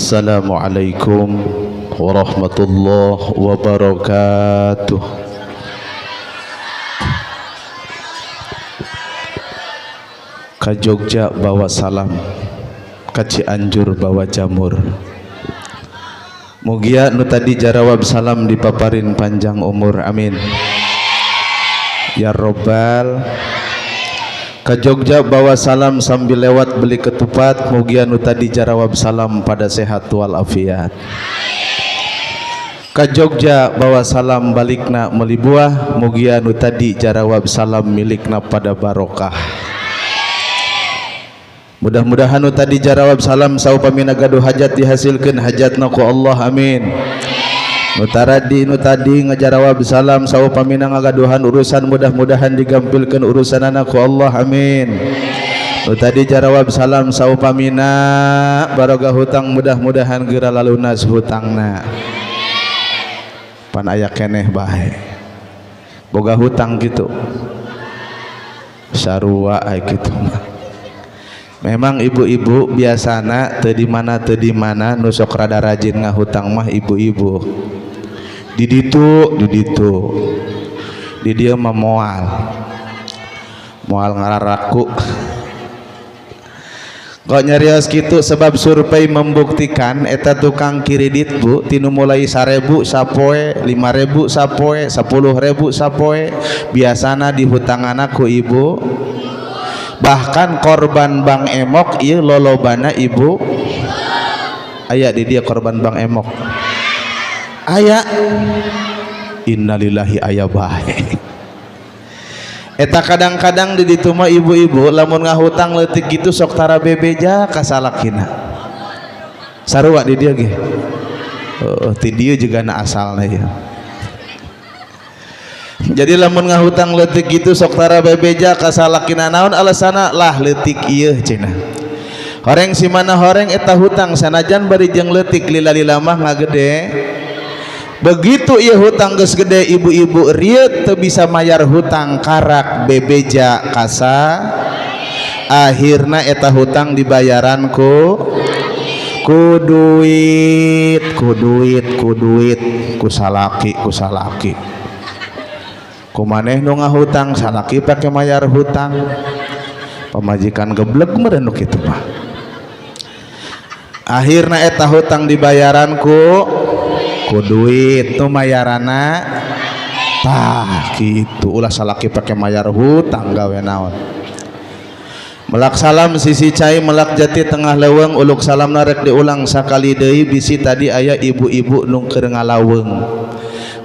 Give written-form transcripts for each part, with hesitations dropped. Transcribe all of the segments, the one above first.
Assalamualaikum warahmatullahi wabarakatuh. Ka Jogja bawa salam, ka Cianjur bawa jamur. Mugia nu tadi jarawab salam dipaparin panjang umur, amin ya robbal. Ka Jogja bawa salam sambil lewat beli ketupat, mugia nu tadi jarawab salam pada sehat walafiat. Ka Jogja bawa salam balikna meuli buah, mugia nu tadi jarawab salam milikna pada barokah. Mudah-mudahan nu tadi jarawab salam saupamina gaduh hajat dihasilkeun hajatna ku Allah, amin. Nu tadi ngajarawab salam saupamina ngagaduhan urusan, mudah-mudahan digampilkeun urusanana ku Allah, amin. Nu tadi jarawab salam saupamina barogah hutang, mudah-mudahan geura lalunas hutangna. Pan aya keneh bae boga hutang gitu sarua aya kitu mah. Memang ibu-ibu biasana teu di mana nu sok rada rajin ngahutang mah ibu-ibu. Di ditu di dieu mah moal ngararaku. Kok nyarios kitu sebab survei membuktikan eta tukang kredit bu tinu mulai 1.000 sapoe, 5.000 sapoe, 10.000 sapoe biasana dihutangana ku ibu. Bahkan korban bank emok ieu lolobana ibu. Aya di dia korban bank emok. Aya. Innalillahi aya bae. Eta kadang-kadang di ditu mah ibu-ibu lamun ngahutang leutik kitu sok tara bebeja ka salakina. Sarua di dieu ge. Ti dieu jigana asalna ya. Jadi lamun ngahutang leutik kitu sok tara bebeja ka salakina, naon alasana lah leutik ieu cenah. Horeng si mana horeng eta hutang sanajan bari jeung leutik lila-lila mah ngagede. Begitu ieu hutang geus gede ibu-ibu rieu teu bisa mayar hutang karak bebeja kasa. Akhirna eta hutang dibayaran ku duit ku salaki. Kumaneh nu ngahutang salaki pake mayar hutang. Pamajikan geblek meureun nu kitu mah. Akhirna eta hutang dibayaran ku duit nu mayarana tah kitu. Ulah salaki pake mayar hutang gawe naon. Melak salam sisi cai melak jati tengah leuweung uluk salamna rek diulang sakali deui bisi tadi aya ibu-ibu nu keur ngalaweung.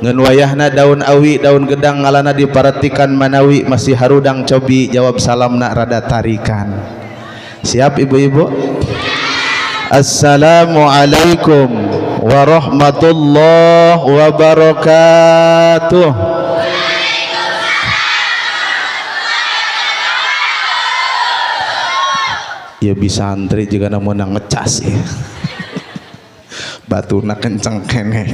Ngeun wayahna daun awi daun gedang ngalana diparatikan manawi masih harudang cobi jawab salamna rada tarikan. Siap ibu-ibu? Assalamualaikum warahmatullahi wabarakatuh. Ya bisa antri juga namun ngecas ya. Batuna kenceng keneh.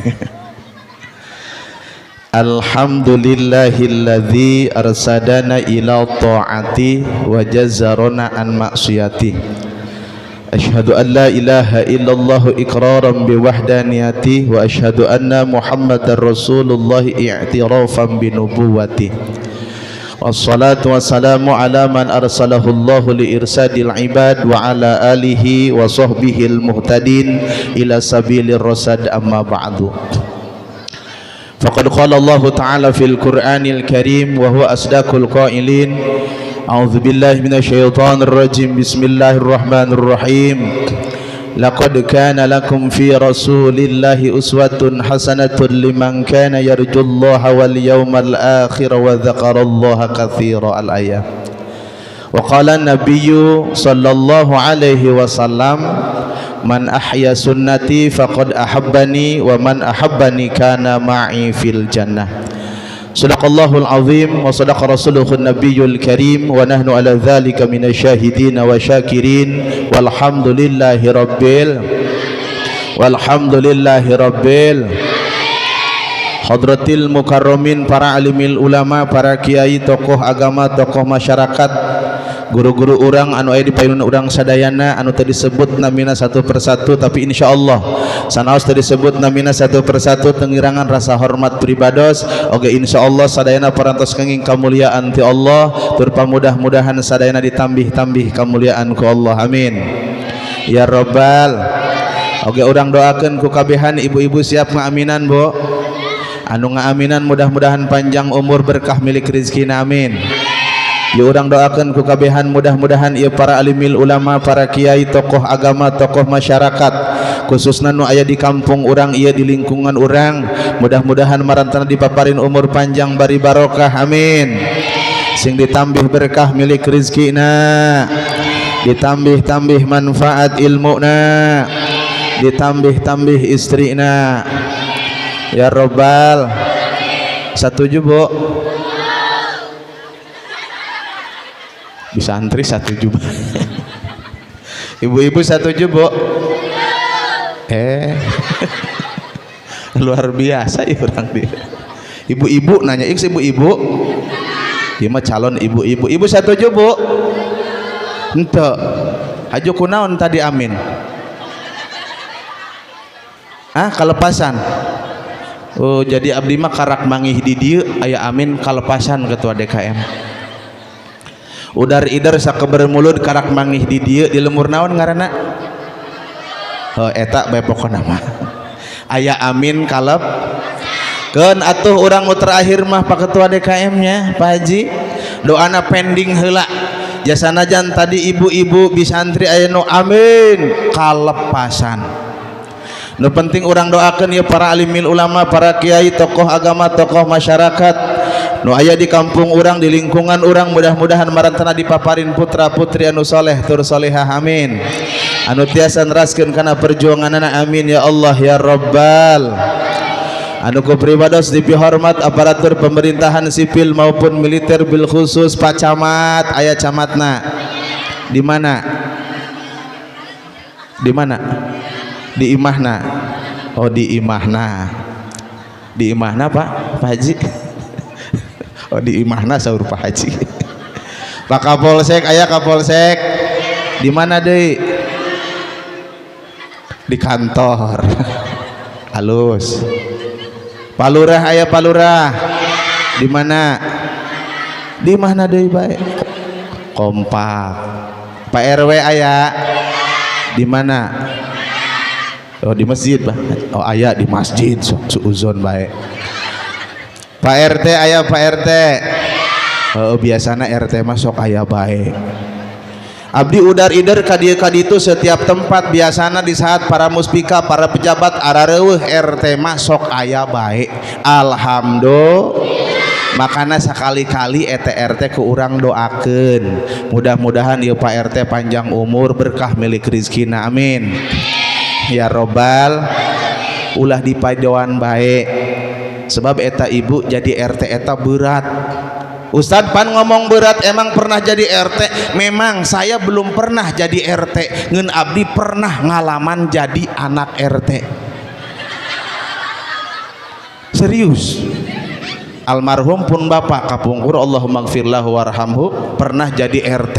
Alhamdulillahilladzi arsadana ila ta'ati wa jazzarana an maksiyati. Asyhadu an la ilaha illallah iqraran bi wahdaniyati wa asyhadu anna Muhammadar Rasulullah i'tirafan bi nubuwati. Wassalatu wassalamu ala man arsalahu Allah li irsadil ibad wa ala alihi wa sahbihi al-muhtadin ila sabilir rasad, amma ba'du. Faqad qala Allah ta'ala fil Qur'anil Karim wa huwa asdaqul qailin. A'udzu billahi minasyaitonir rajim. Bismillahirrahmanirrahim. Laqad kana lakum fi rasulillahi uswatun hasanatun liman kana yarjullaha wal yawmal akhir wa dzakarallaha katsiran. Al-ayat. Wa qala an-nabiyyu sallallahu alaihi wasallam, man ahya sunnati faqad ahabbani wa man ahabbani kana ma'i fil jannah. Sadaqallahul azim wa sadaqa rasuluhun nabiyyul karim wa nahnu ala dzalika minasyahidin wa syakirin walhamdulillahi rabbil hadratil mukarramin, para alimil ulama, para kiai, tokoh agama, tokoh masyarakat, guru-guru urang anu aya di payunna urang sadayana anu tadi disebut namina satu persatu, tapi insyaallah sanaos tadi disebut namina satu persatu tengirangan rasa hormat pribados oge insyaallah sadayana parantos kenging kamuliaan ti Allah tur pamudah-mudahan sadayana ditambih-tambih kamuliaan ku Allah, amin ya rabbal. Oge urang doakeun ku kabehan ibu-ibu siap ngaaminan Bu, anu ngaaminan mudah-mudahan panjang umur berkah milik rezekina, amin. Ya urang doakeun ku kabehan mudah-mudahan ieu para alimil ulama, para kiai, tokoh agama, tokoh masyarakat khususna nu aya di kampung urang ieu di lingkungan urang mudah-mudahan marantana dipaparin umur panjang bari barokah, amin. Sing ditambih berkah milik rezekina, ditambih-tambih manfaat ilmuna, ditambih-tambih istrina ya robbal. Setuju Bu? Bisa antri setuju Bu. Ibu-ibu setuju Bu? Luar biasa ya orang dia. Ibu-ibu nanya, ibu-ibu dia mah calon ibu-ibu. Ibu setuju Bu? Ente aju kunaon tadi amin? Kalepasan. Oh jadi abdi mah karak mangih di dieu aya amin kalepasan ketua DKM. Udar idar sakeber mulut karak mangih di dieu di lemur naon ngaranna? Eta bae pokona mah. Aya amin kalep. Keun atuh urang nu terakhir mah Pak Ketua DKM nya, Pak Haji. Doana pending heula. Jasanajan tadi ibu-ibu bisantri aya nu amin kalepasan. Nu penting urang doakeun ya para alimil ulama, para kiai, tokoh agama, tokoh masyarakat nu aya di kampung urang, di lingkungan urang, mudah-mudahan marantana dipaparin putra putri anu soleh tur solehah, amin. Anu tiasa neraskeun kana perjuanganna, amin ya Allah ya rabbal. Anu ku pribados dipihormat aparatur pemerintahan sipil maupun militer, bil khusus Pak Camat, aya camatna di mana? Di mana? Di Imahna. Oh di Imahna. Di Imahna Pak Haji. Oh di Imahna saur Pak Haji. Pak Kapolsek, aya Kapolsek. Di mana deui? Di kantor. Halus. Pak Lurah, aya Pak Lurah. Di mana? Di mana deui bae? Kompak. Pak RW aya di mana? Oh di masjid Pak. Oh aya di masjid, sok suuzon bae. Pak RT aya Pak RT. Oh biasana RT mah sok aya bae. Abdi udar-idar ka dieu ka ditu setiap tempat, biasana di saat para muspika, para pejabat arareueuh RT mah sok aya bae. Alhamdulillah. Makana sekali-kali RT ke urang doakeun mudah-mudahan ieu Pak RT panjang umur berkah milik rezekina, amin ya robbal. Ulah dipadoan bae sebab eta ibu jadi RT eta berat. Ustad pan ngomong berat, emang pernah jadi RT? Memang saya belum pernah jadi RT, ngeun abdi pernah ngalaman jadi anak RT. Serius. Almarhum pun bapak kapungkur Allahumma gfirlahu warhamhu pernah jadi RT.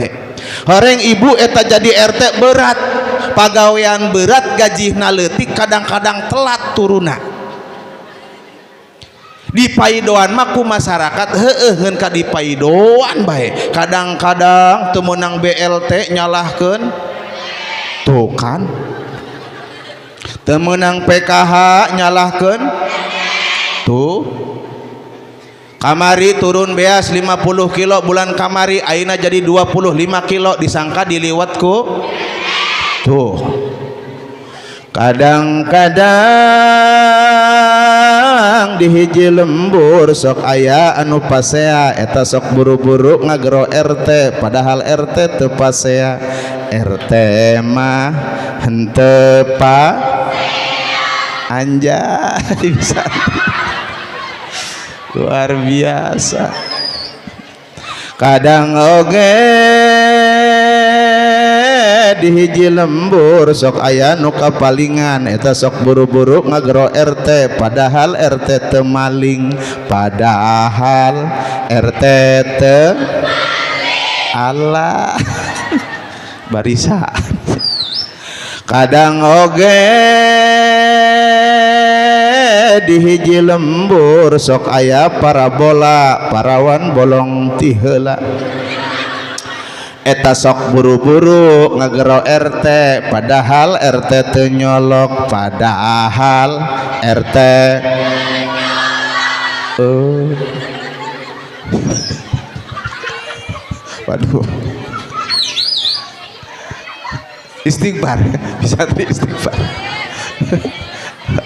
Horeng ibu eta jadi RT berat, pagawean berat, gajihna leutik, kadang-kadang telat turuna. Dipaidoan mah ku masyarakat heueuh ngeun ka dipaidoan bae. Kadang-kadang teu meunang BLT nyalahkeun. Tuh kan. Teu meunang PKH nyalahkeun. Tuh. Kamari turun beas 50 kilo bulan kamari ayeuna jadi 25 kilo disangka diliwat ku. Tuh. Kadang-kadang di hiji lembur sok aya anu pasea eta sok buru-buru ngagero RT padahal RT teu pasea. RT mah henteu pa anjay bisa luar biasa. Kadang oge di hiji lembur sok aya nu kapalingan eta sok buru-buru ngagero RT padahal RT teu maling, padahal RT teu Allah barisa kadang oge di hiji lembur sok aya parabola parawan bolong ti heula eta sok buru-buru ngagero RT padahal RT teu nyolok padahal RT waduh istighfar bisa istighfar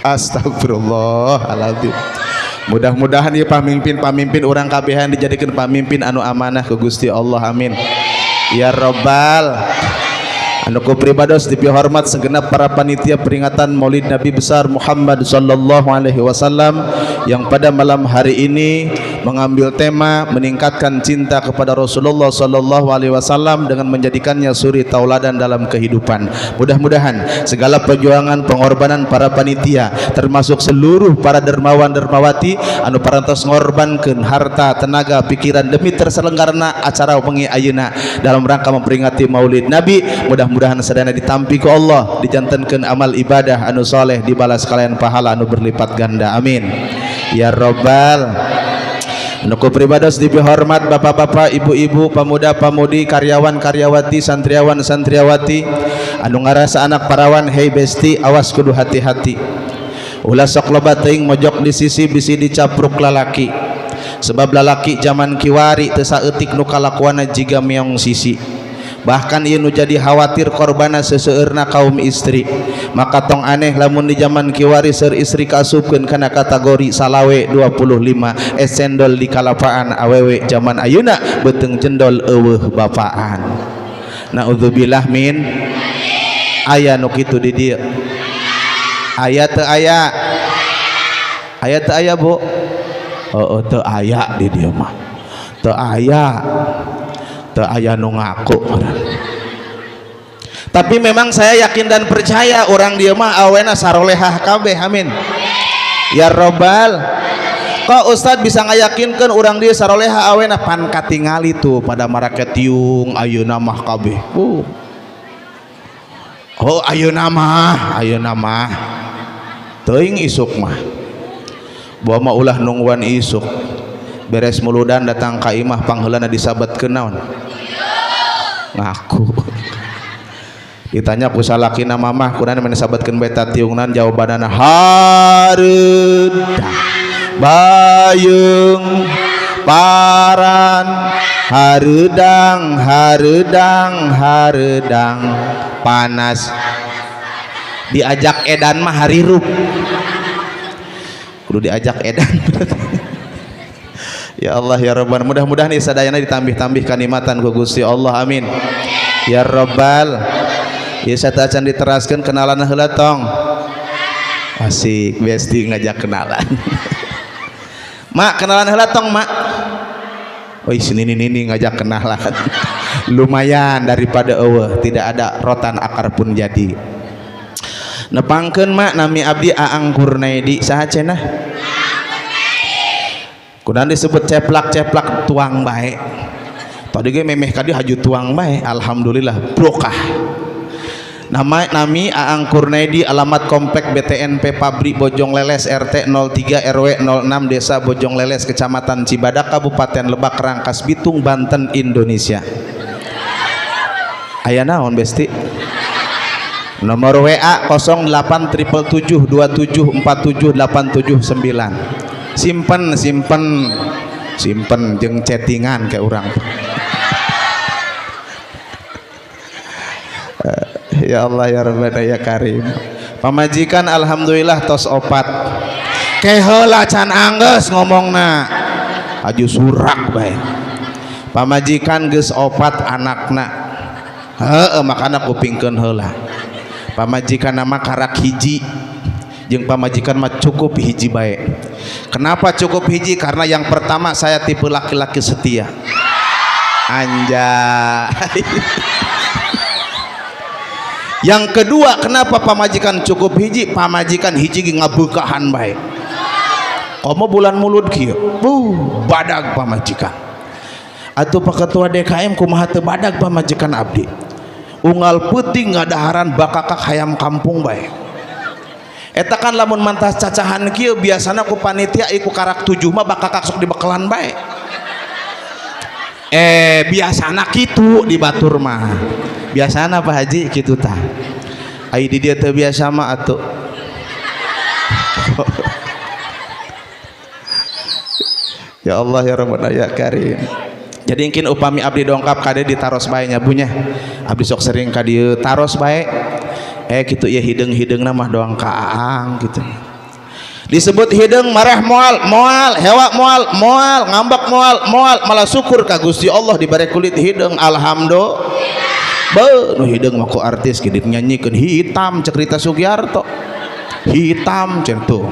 astagfirullahaladzim mudah-mudahan ya pamimpin orang kabehan dijadikan pamimpin anu amanah ke Gusti Allah amin ya robbal anu ku pribados dipihormat segenap para panitia peringatan Maulid Nabi besar Muhammad sallallahu alaihi wasallam yang pada malam hari ini mengambil tema meningkatkan cinta kepada Rasulullah sallallahu alaihi wasallam dengan menjadikannya suri tauladan dalam kehidupan. Mudah-mudahan segala perjuangan pengorbanan para panitia termasuk seluruh para dermawan dermawati anu parantos ngorbankeun harta, tenaga, pikiran demi terselenggarana acara wengi ayeuna dalam rangka memperingati Maulid Nabi, mudah-mudahan sadana ditampi ku Allah, dijantenkeun amal ibadah anu soleh, dibalas kalian pahala anu berlipat ganda. Amin. Ya Rabbal. Nuku pribados dipihormat bapak-bapak, ibu-ibu, pemuda-pemudi, karyawan-karyawati, santriawan-santriawati anu ngarasa anak parawan, hei besti, awas kudu hati-hati. Ulah sok loba teuing mojok di sisi bisi dicapruk lalaki. Sebab lalaki zaman kiwari teu saeutik nu kalakuana jiga meong sisi. Bahkan ieu nu jadi khawatir korbana seseueurna kaum istri. Maka tong aneh lamun di zaman kiwari seur istri kasupkeun kana kategori salawe 25 cendol di kalapaan awewe zaman ayeuna beuteung cendol eueuh bapaan. Naudzubillah min aya nu kitu di dieu. Aya teu aya? Aya teu aya, Bu? Heueuh teu aya di dieu mah. Teu aya. Teu aya nu ngaku. Tapi memang saya yakin dan percaya orang dia mah awena sarolehah kabeh. Amin. Ya Robbal. Kok Ustad bisa ngayakinkeun orang dia sarolehah awena pan katingali tuh pada maraketiung ayeuna mah kabeh. Oh ayeuna mah teuing isuk mah. Bawa mah ulah nungguan isuk. Beres muludan datang ka imah pangheulana disabetkeun naon? Ngaku. Ditanya ku salakina mamah kunaon meni sabetkeun beta tiungnan, jawabanana hareudang bayeung paran hareudang panas. Diajak edan mah harirup. Kudu diajak edan. Ya Allah ya Rabbal, mudah-mudahan sadayana ditambih-tambih kanikmatan ku Gusti Allah. Amin. Ya Rabbal. Ieu satacan diteraskeun kenalan heula tong. Asik besti ngajak kenalan. Mak kenalan heula tong, Mak. Oi nini ngajak kenalan. Lumayan daripada eueuh tidak ada rotan akar pun jadi. Nepangkeun Mak nami abdi Aang Kurnaidi saha cenah? Kunaon disebut ceplak-ceplak tuang bae. Tadi ge memeh ka dieu haju tuang bae, alhamdulillah brokah. Nama nami Aang Kurnaidi, alamat komplek BTNP Pabrik Bojong Leles, RT 03 RW 06 Desa Bojong Leles, Kecamatan Cibadak, Kabupaten Lebak, Rangkas Bitung, Banten, Indonesia. Aya naon besti? Nomor WA 0877274789. Simpen jeung chattingan ke urang. Ya Allah ya Rabbana ya Karim. Pamajikan alhamdulillah tos opat. Ke heula can anggeus ngomongna. Aju surak bae. Pamajikan geus opat anakna. Heueuh makana kupingkeun heula. Pamajikan nama karak hiji. Jeung pamajikan mah cukup hiji bae. Kenapa cukup hiji? Karena yang pertama saya tipe laki-laki setia. Anjay. Yang kedua, kenapa pamajikan cukup hiji? Pamajikan hiji ngabeukahan bae. Komo bulan mulut kieu. Badag pamajikan. atuh Pak Ketua DKM kumaha teu badag pamajikan abdi unggal peuting ngadaharan bakakak hayam kampung bae eta kan lamun mantas cacahan kieu biasana ku panitia iku karak 7 mah bakakak sok dibekelan bae biasana kitu di batur mah biasana Pak Haji kitu tah ai di dieu teu biasa mah atuh ya Allah ya Rabbana ya Karim. Jadi mungkin upami abdi dongkap kade ditaros bae nya bunya abdi sok sering ka dieu taros bae kitu ya hideung-hideungna mah doang kaang gitu disebut hideung marah moal hewa moal ngambek moal malah syukur ka Gusti Allah dibere kulit hideung alhamdulillah beuh nu hideung mah ku artis kieu nyanyikeun hitam cek Rita Sugiarto hitam cenah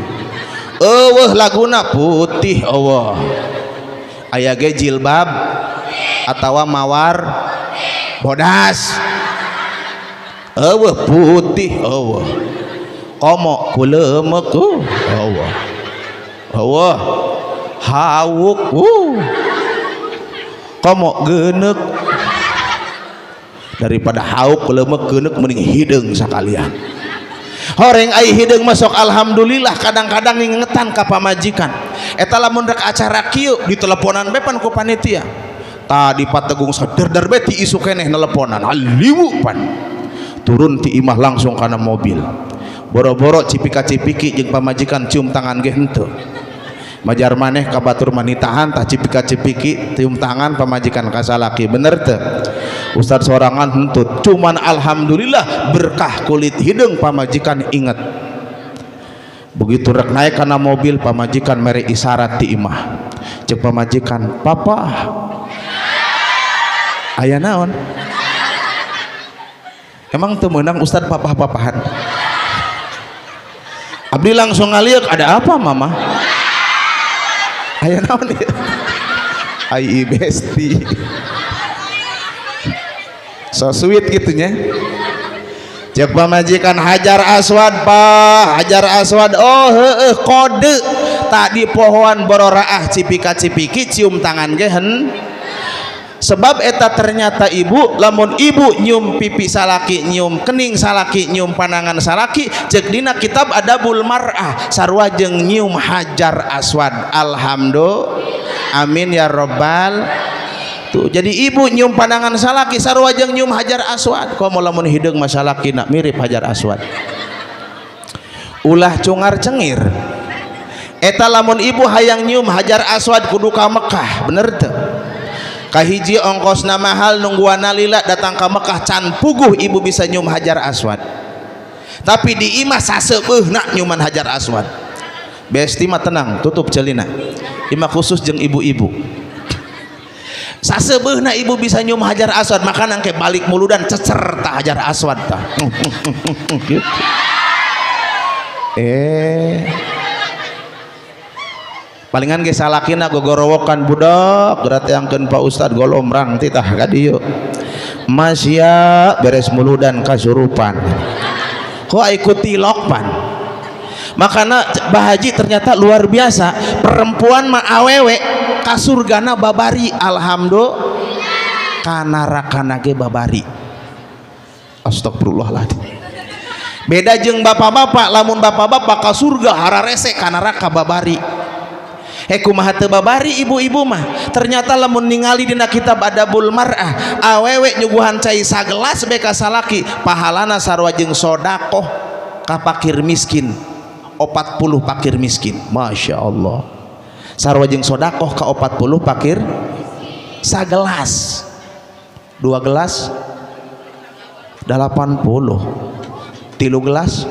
eueuh laguna putih Allah aya ge jilbab atawa mawar bodas eueuh putih eueuh komo kuleumeuk eueuh hawuk komo geuneuk daripada hauk kuleumeuk geuneuk mending hideung sakalian horeng ai hideung masuk alhamdulillah kadang-kadang ngingetan ka pamajikan eta lamun rek acara kieu diteleponan bae pan ku panitia tadi pategung sadar bae ti isu keneh nelponan aliwu pan turun ti imah langsung kana mobil boro-boro cipika-cipiki jeung pamajikan cium tangan ge henteu majar maneh ka batur manitahan tah cipika-cipiki cium tangan pamajikan ka salaki bener teu Ustaz sorangan hentut cuman alhamdulillah berkah kulit hideung pamajikan inget begitu rek naik kana mobil pamajikan mere isyarat ti imah cek pamajikan papa aya naon emang teu meunang Ustaz papah-papahan abdi langsung ngaliuk ada apa mama aya naon ya ai besti so sweet gitunya cek pamajikan hajar aswad Pak hajar aswad oh heueuh kode tak di pohon bororaah cipika-cipiki cium tangan ge sebab eta ternyata ibu lamun ibu nyium pipi salaki nyium kening salaki nyium panangan salaki cek dina kitab adabul mar'ah sarua jeung nyium hajar aswad alhamdulillah amin ya robbal tuh jadi ibu nyium pandangan salaki sarua jeung nyium hajar aswad komo lamun hideung masalakina mirip hajar aswad ulah cungar cengir eta lamun ibu hayang nyium hajar aswad kudu ka Mekah bener teu kahiji ongkosna mahal nungguana lila datang ka Mekah can puguh ibu bisa nyium hajar aswad tapi di imah saseubeuna nyiuman hajar aswad besti mah tenang tutup celina imah khusus jeung ibu-ibu saseubeuna ibu bisa nyium hajar aswad maka nangke balik muludan cecer tah hajar aswad tah palingan ge salakina gogorowokan budak berarti angkeun Pak Ustad golomrang titah ka dieu masya beres muludan kasurupan kok ikuti lokpan makana Bahaji ternyata luar biasa perempuan mah awewe kasurgana babari alhamdulillah kana rakana ge babari astagfirullahaladzim beda jeung bapak-bapak lamun bapak-bapak ka surga hararese kana raka babari kumaha teu babari ibu-ibu mah ternyata lamun ningali dina kitab adabul mar'ah awewe nyuguhan cai sagelas beka salaki pahalana sarua jeung sodakoh ka fakir miskin 40 fakir miskin masya Allah sarua jeung sodakoh ka 40 fakir sagelas 2 gelas 80 3 gelas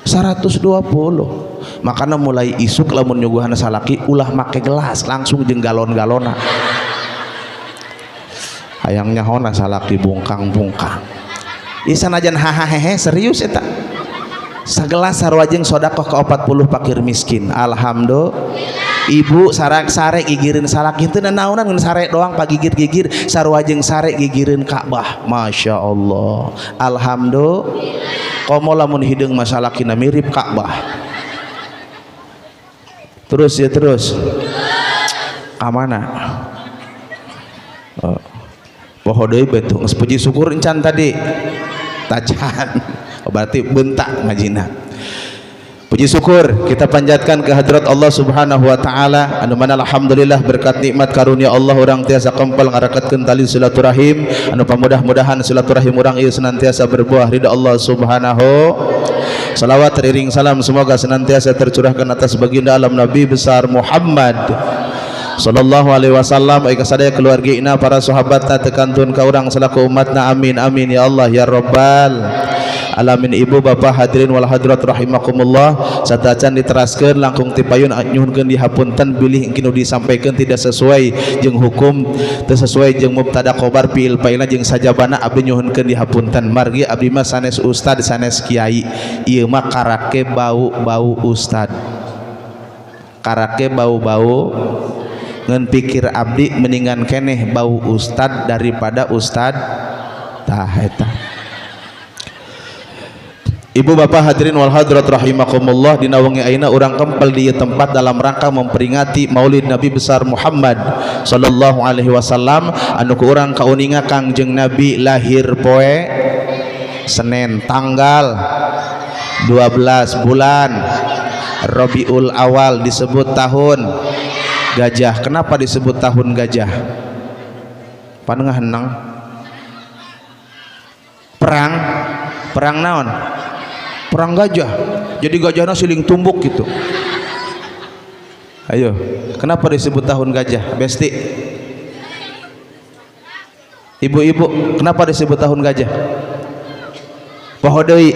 120 makanya mulai isuk lamun nyuguhan salaki ulah make gelas langsung jeung galon-galona hayang nyahona salaki bungkang-bungkang isanajan hahahehe serius eta sagelas sarua jeung sedekah ka 40 fakir miskin alhamdulillah ibu sarak-sare gigireun salaki teu naonan ngan sare doang pagigir-gigir sarua jeung sare gigireun Ka'bah masya Allah alhamdulillah komo lamun hideung masalakina mirip Ka'bah terus ya terus kamana Poho deui betul geus puji syukur encan tadi tacan. Berarti bentak ngajina. Puji syukur kita panjatkan ke hadrat Allah Subhanahu wa taala anu mana alhamdulillah berkat nikmat karunia Allah urang tiasa kempel ngarakatkeun tali silaturahim anu pamudah-mudahan silaturahim urang ieu senantiasa berbuah ridha Allah Subhanahu. Salawat riring salam semoga senantiasa tercurahkan atas baginda alam Nabi besar Muhammad sallallahu alaihi wasallam aya sadaya keluarga ina para sahabatna tekantun ka urang salaku umatna amin amin ya Allah ya rabbal alamin. Ibu bapak hadirin wal hadirat rahimakumullah satacan diteraskeun langkung tipayun nyuhunkeun dihapunten bilih engke disampaikan tidak sesuai jeung hukum teu sesuai jeung mubtada khobar fiil fa'ilna jeung sajabana abdi nyuhunkeun dihapunten. Margi abdi mah sanes ustad sanes kiai ieu mah karake bau-bau ustad karake bau-bau ngan pikir abdi mendingan keneh bau ustad daripada ustad tah eta. Ibu bapak hadirin wal hadirat rahimakumullah dina wengi ayeuna urang kempel di tempat dalam rangka memperingati Maulid Nabi besar Muhammad sallallahu alaihi wasallam anu ku urang kauninga Kangjeng Nabi lahir poe Senin tanggal 12 bulan Rabiul Awal disebut tahun gajah. Kenapa disebut tahun gajah? Panengah henang perang naon? Perang gajah. Jadi gajahna siling tumbuk gitu. Ayo, kenapa disebut tahun gajah? Besti. Ibu-ibu, kenapa disebut tahun gajah? Poho deui.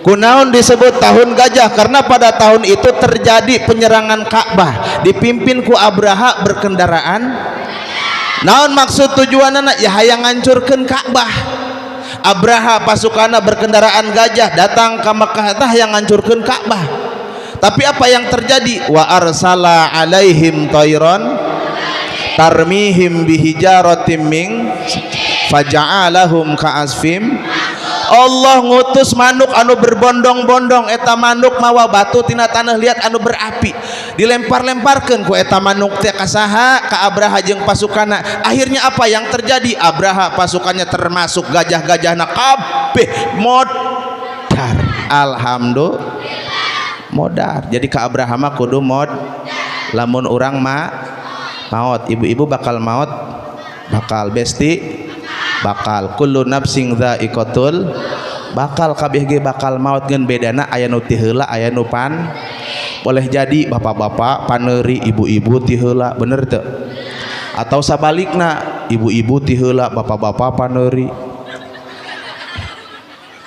Kunaon disebut tahun gajah? Karena pada tahun itu terjadi penyerangan Ka'bah dipimpin ku Abraha berkendaraan. Naon maksud tujuanna? Ya hayang ngancurkeun Ka'bah. Abraha pasukanna berkendaraan gajah datang ke Makkah tah yang ngancurkeun Ka'bah. Tapi apa yang terjadi? Wa arsala alaihim tayran tarmihim bihijaratim min faja'alahum ka'asfim. Allah ngutus manuk anu berbondong-bondong eta manuk mawa batu tina tanah liat anu berapi dilempar-lemparkeun ku eta manuk teh ka saha ka Abraha jeung pasukanna. Akhirnya apa yang terjadi? Abraha pasukannya termasuk gajah-gajahna kabeh modar. Alhamdulillah modar. Jadi ka Abraha mah kudu mod lamun urang mah maot. Ibu-ibu bakal maot bakal besti bakal kullu nafsing dha'iqatul bakal kabeh ge bakal maut ngeun bedana aya nu ti heula aya nu pan. Boleh jadi bapak-bapak paneuri ibu-ibu ti heula bener teu? Atau sabalikna ibu-ibu ti heula bapak-bapak paneuri.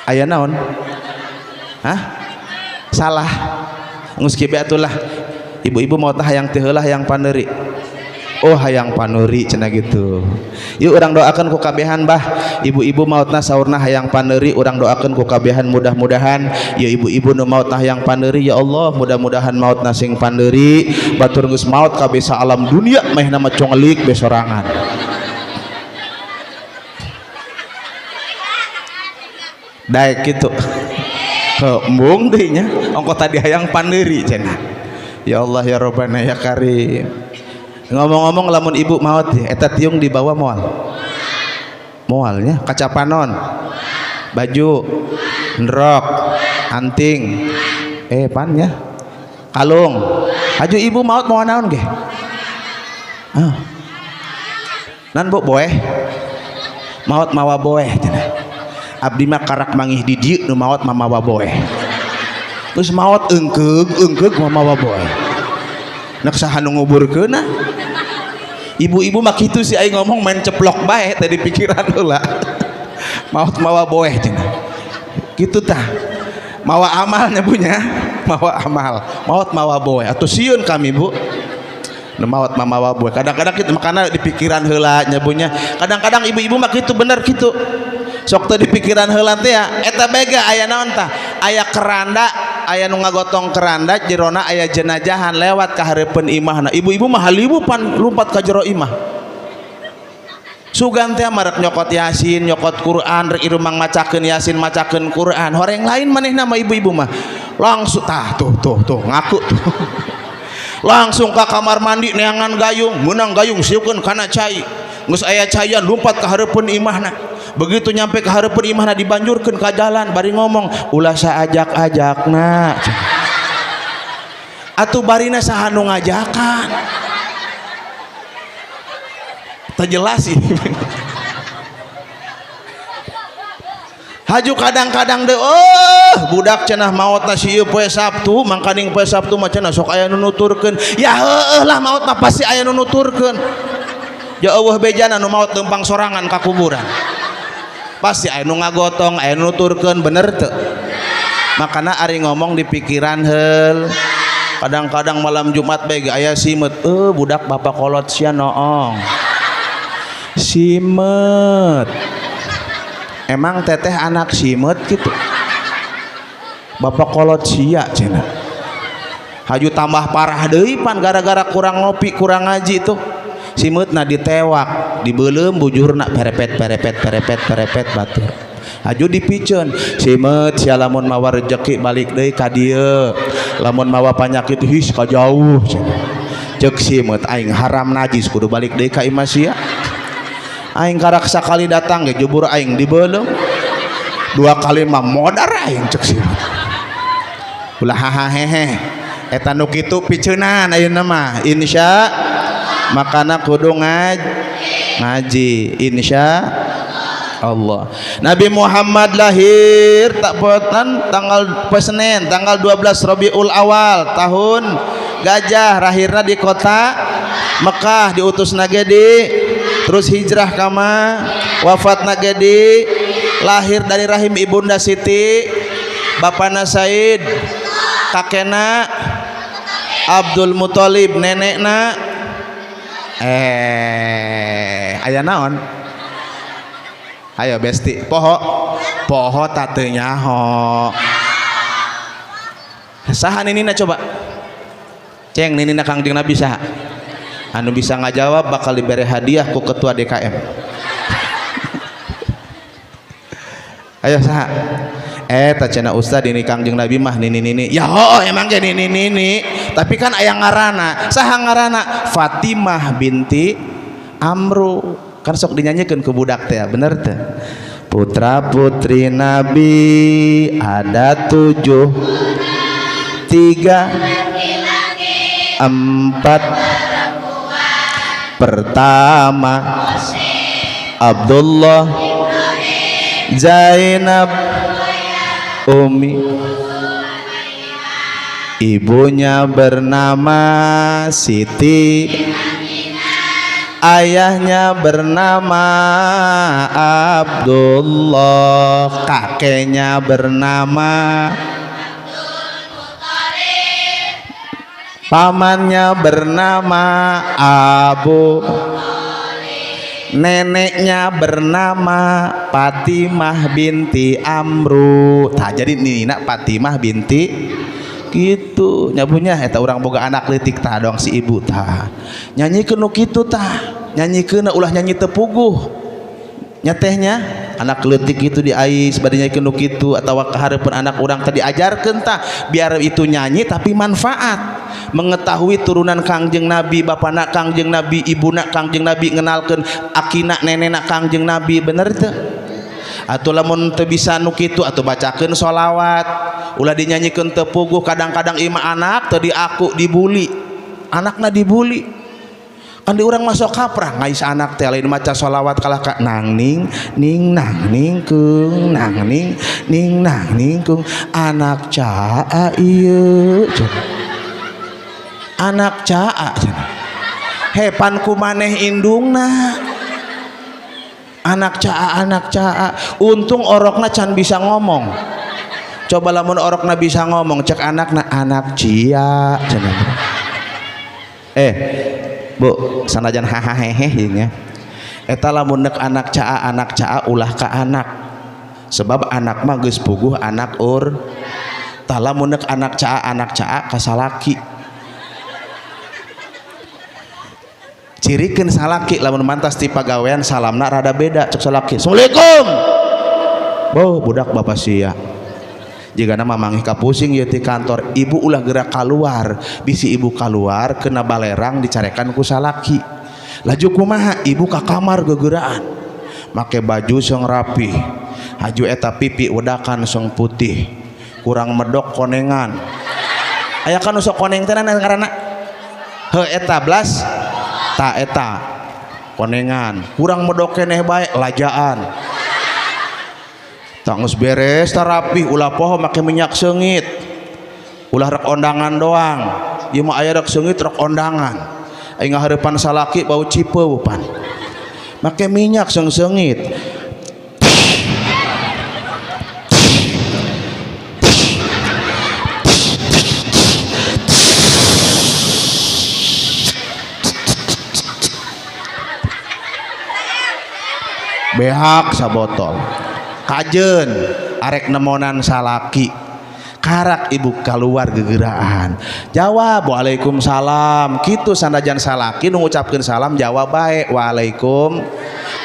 Aya naon? Hah? Salah. Geus kieu atulah ibu-ibu mau tah hayang ti heula hayang paneuri. Oh hayang paneri cenah gitu. Yuk urang doakeun ku kabehan bah ibu-ibu mautna saurna hayang paneri, urang doakeun ku kabehan mudah-mudahan ya ibu-ibu nu maut hayang paneri ya Allah mudah-mudahan mautna sing paneri batur geus maut kabeh sa alam dunia mehna mah congelik besorangan. Daek kitu. Embung deui nya ongko tadi hayang paneri cenah. Ya Allah ya Rabbana ya Karim. Ngomong-ngomong lamun ibu maut eta tiung dibawa moalnya kaca panon baju ndrok anting pannya kalung aju ibu maut mau naon ge nan bu boeh maut mawa boeh cenah abdi mah karak mangih di dieu nu maut mamawa boeh terus maut eungkeug mamawa boeh nak saha nu nguburkeunna. Ibu-ibu mah kitu sih aing ngomong main ceplok bae tadi pikiran heula. Maut mawa boeh cenah. Kitu tah. Mawa amalnya punya, mawa amal. Maut mawa boeh atuh sieun kami Bu. Nu maut mawa boeh. Kadang-kadang kitu makana di pikiran heula nya punya. Kadang-kadang ibu-ibu mah kitu bener kitu. Sok teu di pikiran heula teh ya eta bega aya naon tah? Aya keranda, aya nu ngagotong keranda jerona aya jenajahan lewat ka hareupeun imahna. Ibu-ibu mah halibu pan lumpat ka jero imah. Sugan teh marek nyokot Yasin, nyokot Quran, rek irumang macakeun Yasin, macakeun Quran. Horeng lain manehna mah ibu-ibu mah. Langsung tah tuh ngaku tuh. Langsung ka kamar mandi neangan gayung, meunang gayung sieukeun kana cai. geus aya cayan lumpat ka hareupeun imahna. Begitu nyampe ke hareupeun imahna dibanjurkeun ka jalan bari ngomong ulah saajak-ajakna. Atuh barina saha nu ngajakan? Teu jelas ini. Haju kadang-kadang deh, budak cenah maotna si ieu poe Sabtu, mangkaning poe Sabtu mah cenah sok aya nu nuturkeun. Ya heueuh lah maot mah pasti aya nu nuturkeun. Ya Allah bejana nu maot leumpang sorangan ka kuburan. Pasti aya nu ngagotong, aya nu nuturkeun, bener teu? Makana ari ngomong di pikiran heul. Kadang-kadang malam Jumat bae aya simet, budak bapak kolot sia noong. Simet. Emang teteh anak simet gitu. Bapak kolot sia cenah. Haju tambah parah deui pan gara-gara kurang ngopi, kurang ngaji tuh. Simetna ditewak, dibeuleum bujurna perepet batur. Haju dipiceun, simet sia lamun mawa rezeki balik deui ka dieu. Lamun mawa panyakit his ka jauh cenah. Ceuk simet aing haram najis kudu balik deui ka imah sia. Aing karak sakali datang ge jubur aing dibeuleum. 2 kali mah modar aing cek simet. Ulah hahahehe. Eta nu kitu piceunan ayeuna mah insya makana kudu ngaji insya Allah. Nabi Muhammad lahir tak poetan tanggal Senin tanggal 12 Rabiul Awal tahun Gajah, lahirna di kota Mekah, diutusna ge di terus hijrah kama wafatna ge di lahir dari rahim ibunda Siti, bapana Said, kakena Abdul Muthalib, nenekna aya naon? Ayo besti, poho teu nyaho. Saha ninina coba? Ceng ninina Kangjeng Nabi saha? Anu bisa ngajawab bakal diberi hadiah ku ketua DKM. Ayo saha? Eta cenah ustad ini Kangjeng Nabi mah nini. Ya emang ge nini. Tapi kan aya ngaranna. Saha ngaranna? Fatimah binti Amru. Kan sok dinyanyikan ke budak teh, bener teh? Putra putri Nabi ada 7, 3, 4. Pertama Abdullah, Zainab, Umi. Ibunya bernama Siti, ayahnya bernama Abdullah, kakeknya bernama pamannya bernama Abu, neneknya bernama Fatimah binti Amru. Tah jadi nina Fatimah binti gitu nyabunya eta urang boga anak leutik tah dong si ibu tah nyanyikeun nu kitu tah nyanyikeun ulah nyanyi teu puguh nyatehnya anak leutik itu diais bade nyanyikeun nu kitu atawa ka hareupeun anak urang teh diajarkeun tah biar itu nyanyi tapi manfaat mengetahui turunan Kangjeng Nabi, bapana Kangjeng Nabi, ibuna Kangjeng Nabi, ngenalkeun akina nenena Kangjeng Nabi, bener teu? Atuh lamun teu bisa nu kitu atuh bacakeun sholawat, ulah dinyanyikeun teu puguh. Kadang-kadang imah anak teu diaku dibuli, anakna dibuli kan di urang masuk kaprah ngais anak teh lain maca sholawat kalah ka nang ning nang ning keung nang ning nang ning keung anak caa ieu anak caa hepan ku maneh indungna anak caa untung orokna can bisa ngomong. Coba lamun orokna bisa ngomong cek anakna anak cia cenah. Bu sanajan hahahehe nya eta lamun neuk anak caa ulah ka anak sebab anak mah geus puguh anak tah lamun neuk anak caa ka salaki cirikeun salaki lamun mantas ti pagawean salamna rada beda cek salaki assalamualaikum budak bapak sia jika nama manggih kapusing ya di kantor ibu ulah gerak keluar bisi ibu keluar kena balerang dicarekan ku salaki Laju kumaha ibu ka kamar gegeraan make baju seng rapi haju eta pipi wedakan seng putih kurang medok konengan aya kan usah koneng teh ngaranna heuh eta blas ta eta konengan kurang medok keneh bae lajaan tanggus beres ta rapi ulah poho make minyak seungit ulah rek ondangan doang ieu mah aya rek seungit rek ondangan aing ngahareupan salaki bau cipeu pan make minyak seungit behak sabotol kajen arek nemonan salaki karak ibu keluar gegeraan jawab waalaikumsalam kitu sandajan salaki nu ngucapkeun salam jawab bae waalaikum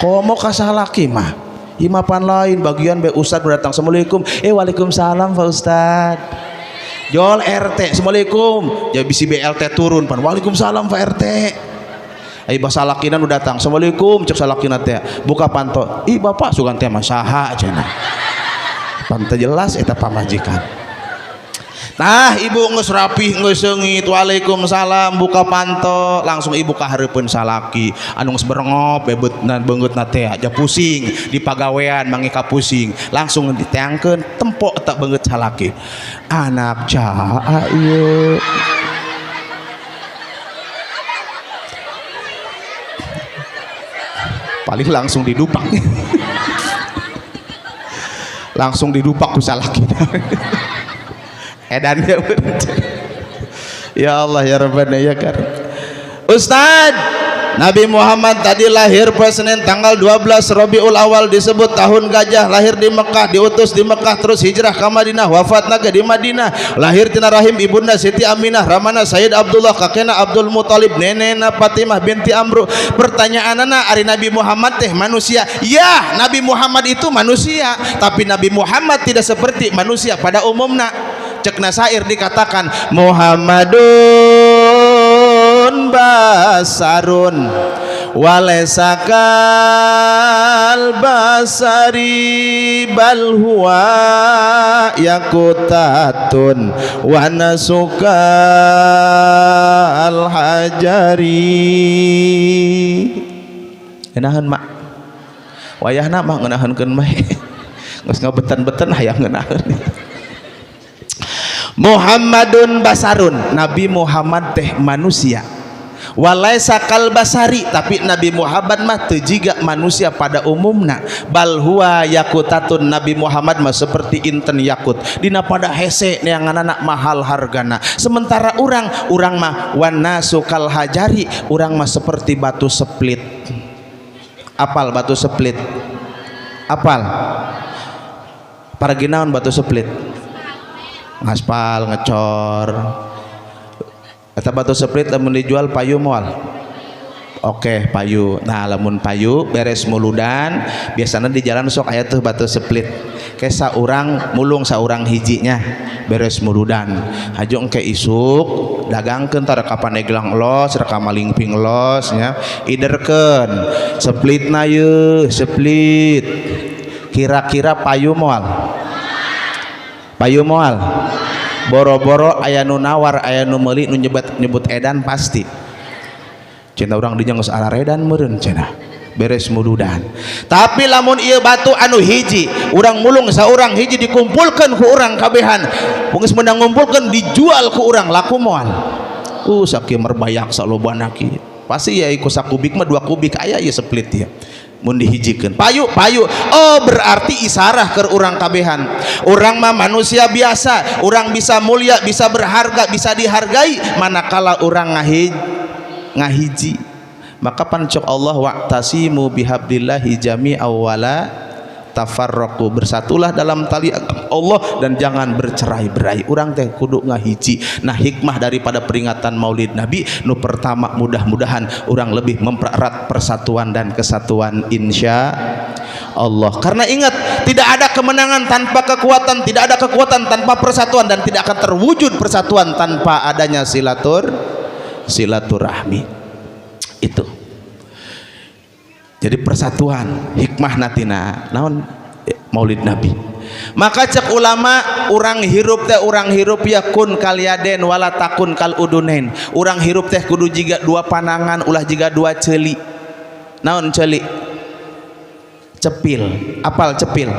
komo ka salaki mah imapan lain bagian be ustad datang assalamualaikum waalaikumsalam Pak Ustad jol RT assalamualaikum jadi bisi BLT turun pan waalaikumsalam Pak RT ai basalakina nu datang assalamualaikum cek salakina teh buka panto ih bapak sugan teh mah saha cenah panto jelas eta pamajikan. Nah ibu ngeus rapih ngeus seungit waalaikumsalam buka panto langsung ibu kahareupeun salaki anu geus berengop bebeutna beungeutna teh aja pusing di pagawean mangika pusing langsung diteangkeun tempo eta beungeut salaki anak caa ieu paling langsung didupak langsung didupak ku salaki edan ya Allah ya Rabbana ya Karim. Ustad Nabi Muhammad tadi lahir pada Senin tanggal 12 Rabiul Awal disebut tahun gajah lahir di Mekah diutus di Mekah terus hijrah ke Madinah wafat naga di Madinah lahir tina rahim ibunda Siti Aminah ramana Sayyid Abdullah kakena Abdul Muthalib nenena Fatimah binti Amru pertanyaanana ari Nabi Muhammad teh manusia ya Nabi Muhammad itu manusia tapi Nabi Muhammad tidak seperti manusia pada umumna cekna syair dikatakan Muhammadun basarun walesakal basari bal huwa yakutatun wa nasukal hajari ngeunaheun mak wayahna mah ngeunaheunkeun bae geus ngabetan-betan hayang ngeunaheun Muhammadun basarun Nabi Muhammad teh manusia walaisa kal basari tapi Nabi Muhammad mah teu jiga manusia pada umumna bal huwa yakutatun Nabi Muhammad mah seperti inten yakut dina pada hese neanganana mahal hargana sementara urang mah wanasu kal hajari urang mah seperti batu seplit apal batu seplit apal paragi naon batu seplit ngaspal ngecor eta batu seplit lamun dijual payu moal oke payu nah lamun payu beres muludan biasanya di jalan sok aya tuh batu seplit kesa urang mulung saurang hijinya beres muludan haju engke isuk dagangkeun tara ka Pandeglang los rek ka Malingping los nya iderkeun splitna yeuh split kira-kira payu moal boro-boro aya nu nawar aya nu meuli nu nyebut edan pasti cenah urang dinya geus araredan meureun cenah beres muludan tapi lamun ieu batu anu hiji urang mulung saurang hiji dikumpulkeun ku urang kabehan geus meunang ngumpulkeun dijual ku urang laku moal sakieu merbayak salobana kieu pasti ya iku sakubik mah 2 kubik aya ieu split ya mun dihijikeun payu oh berarti isarah ke urang kabehan urang mah manusia biasa urang bisa mulia bisa berharga bisa dihargai manakala urang ngahiji maka pancok Allah wa'tasimu bihablillahi jami'a wala tafarraqu bersatulah dalam tali Allah dan jangan bercerai-berai urang teh kudu ngahiji nah hikmah daripada peringatan Maulid Nabi nu pertama mudah-mudahan urang lebih mempererat persatuan dan kesatuan insya Allah karena ingat tidak ada kemenangan tanpa kekuatan tidak ada kekuatan tanpa persatuan dan tidak akan terwujud persatuan tanpa adanya silaturahmi itu Jadi persatuan hikmah natina naon maulid nabi. Maka cek ulama urang hirup teh urang hirup yakun kaliaden wala takun kal udunain. Urang hirup teh kudu jiga dua panangan ulah jiga dua ceuli. Naon ceuli? Cepil. Apal cepil?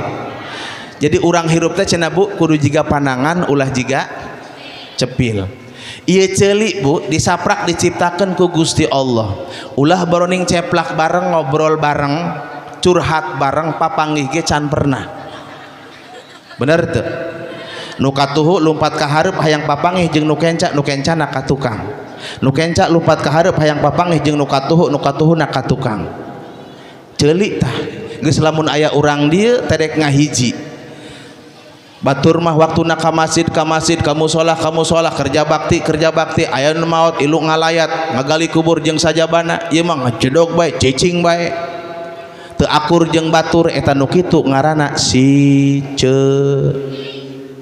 Jadi urang hirup teh cenah Bu kudu jiga panangan ulah jiga cepil. Ieu ceuli Bu disaprak diciptakeun ku Gusti Allah. Ulah baroning ceplak bareng ngobrol bareng curhat bareng papanggih ge can pernah. Bener teu? Nu katuhu lumpat ka hareup hayang papanggih jeung nu kencana ka tukang. Nu kenca lumpat ka hareup hayang papanggih jeung nu katuhu na ka tukang. Ceuli tah geus lamun aya urang dieu terek ngahiji. Batur mah waktuna ka masjid kamu sholah kerja bakti aya nu maot ilu ngalayat ngagali kubur jeung sajabana ieu mah ngecedog bae cicing bae teu akur jeung batur eta nu kitu ngaranna si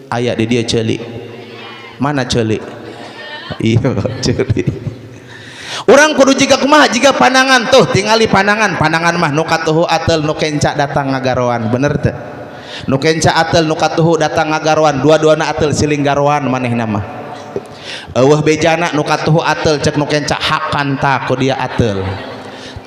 aya di dieu ceuli. Mana ceuli? Iya ceuli. Urang kudu jiga kumaha jiga panangan tuh tingali panangan mah nu katuhu ateul nu kenca datang ngagaroan bener teu? Nu kenca ateul nu katuhu datang ngagaroan dua-duana ateul siling garoan manehna mah. Eueuh bejana nu katuhu ateul cek nu kenca hakanta ku dia ateul.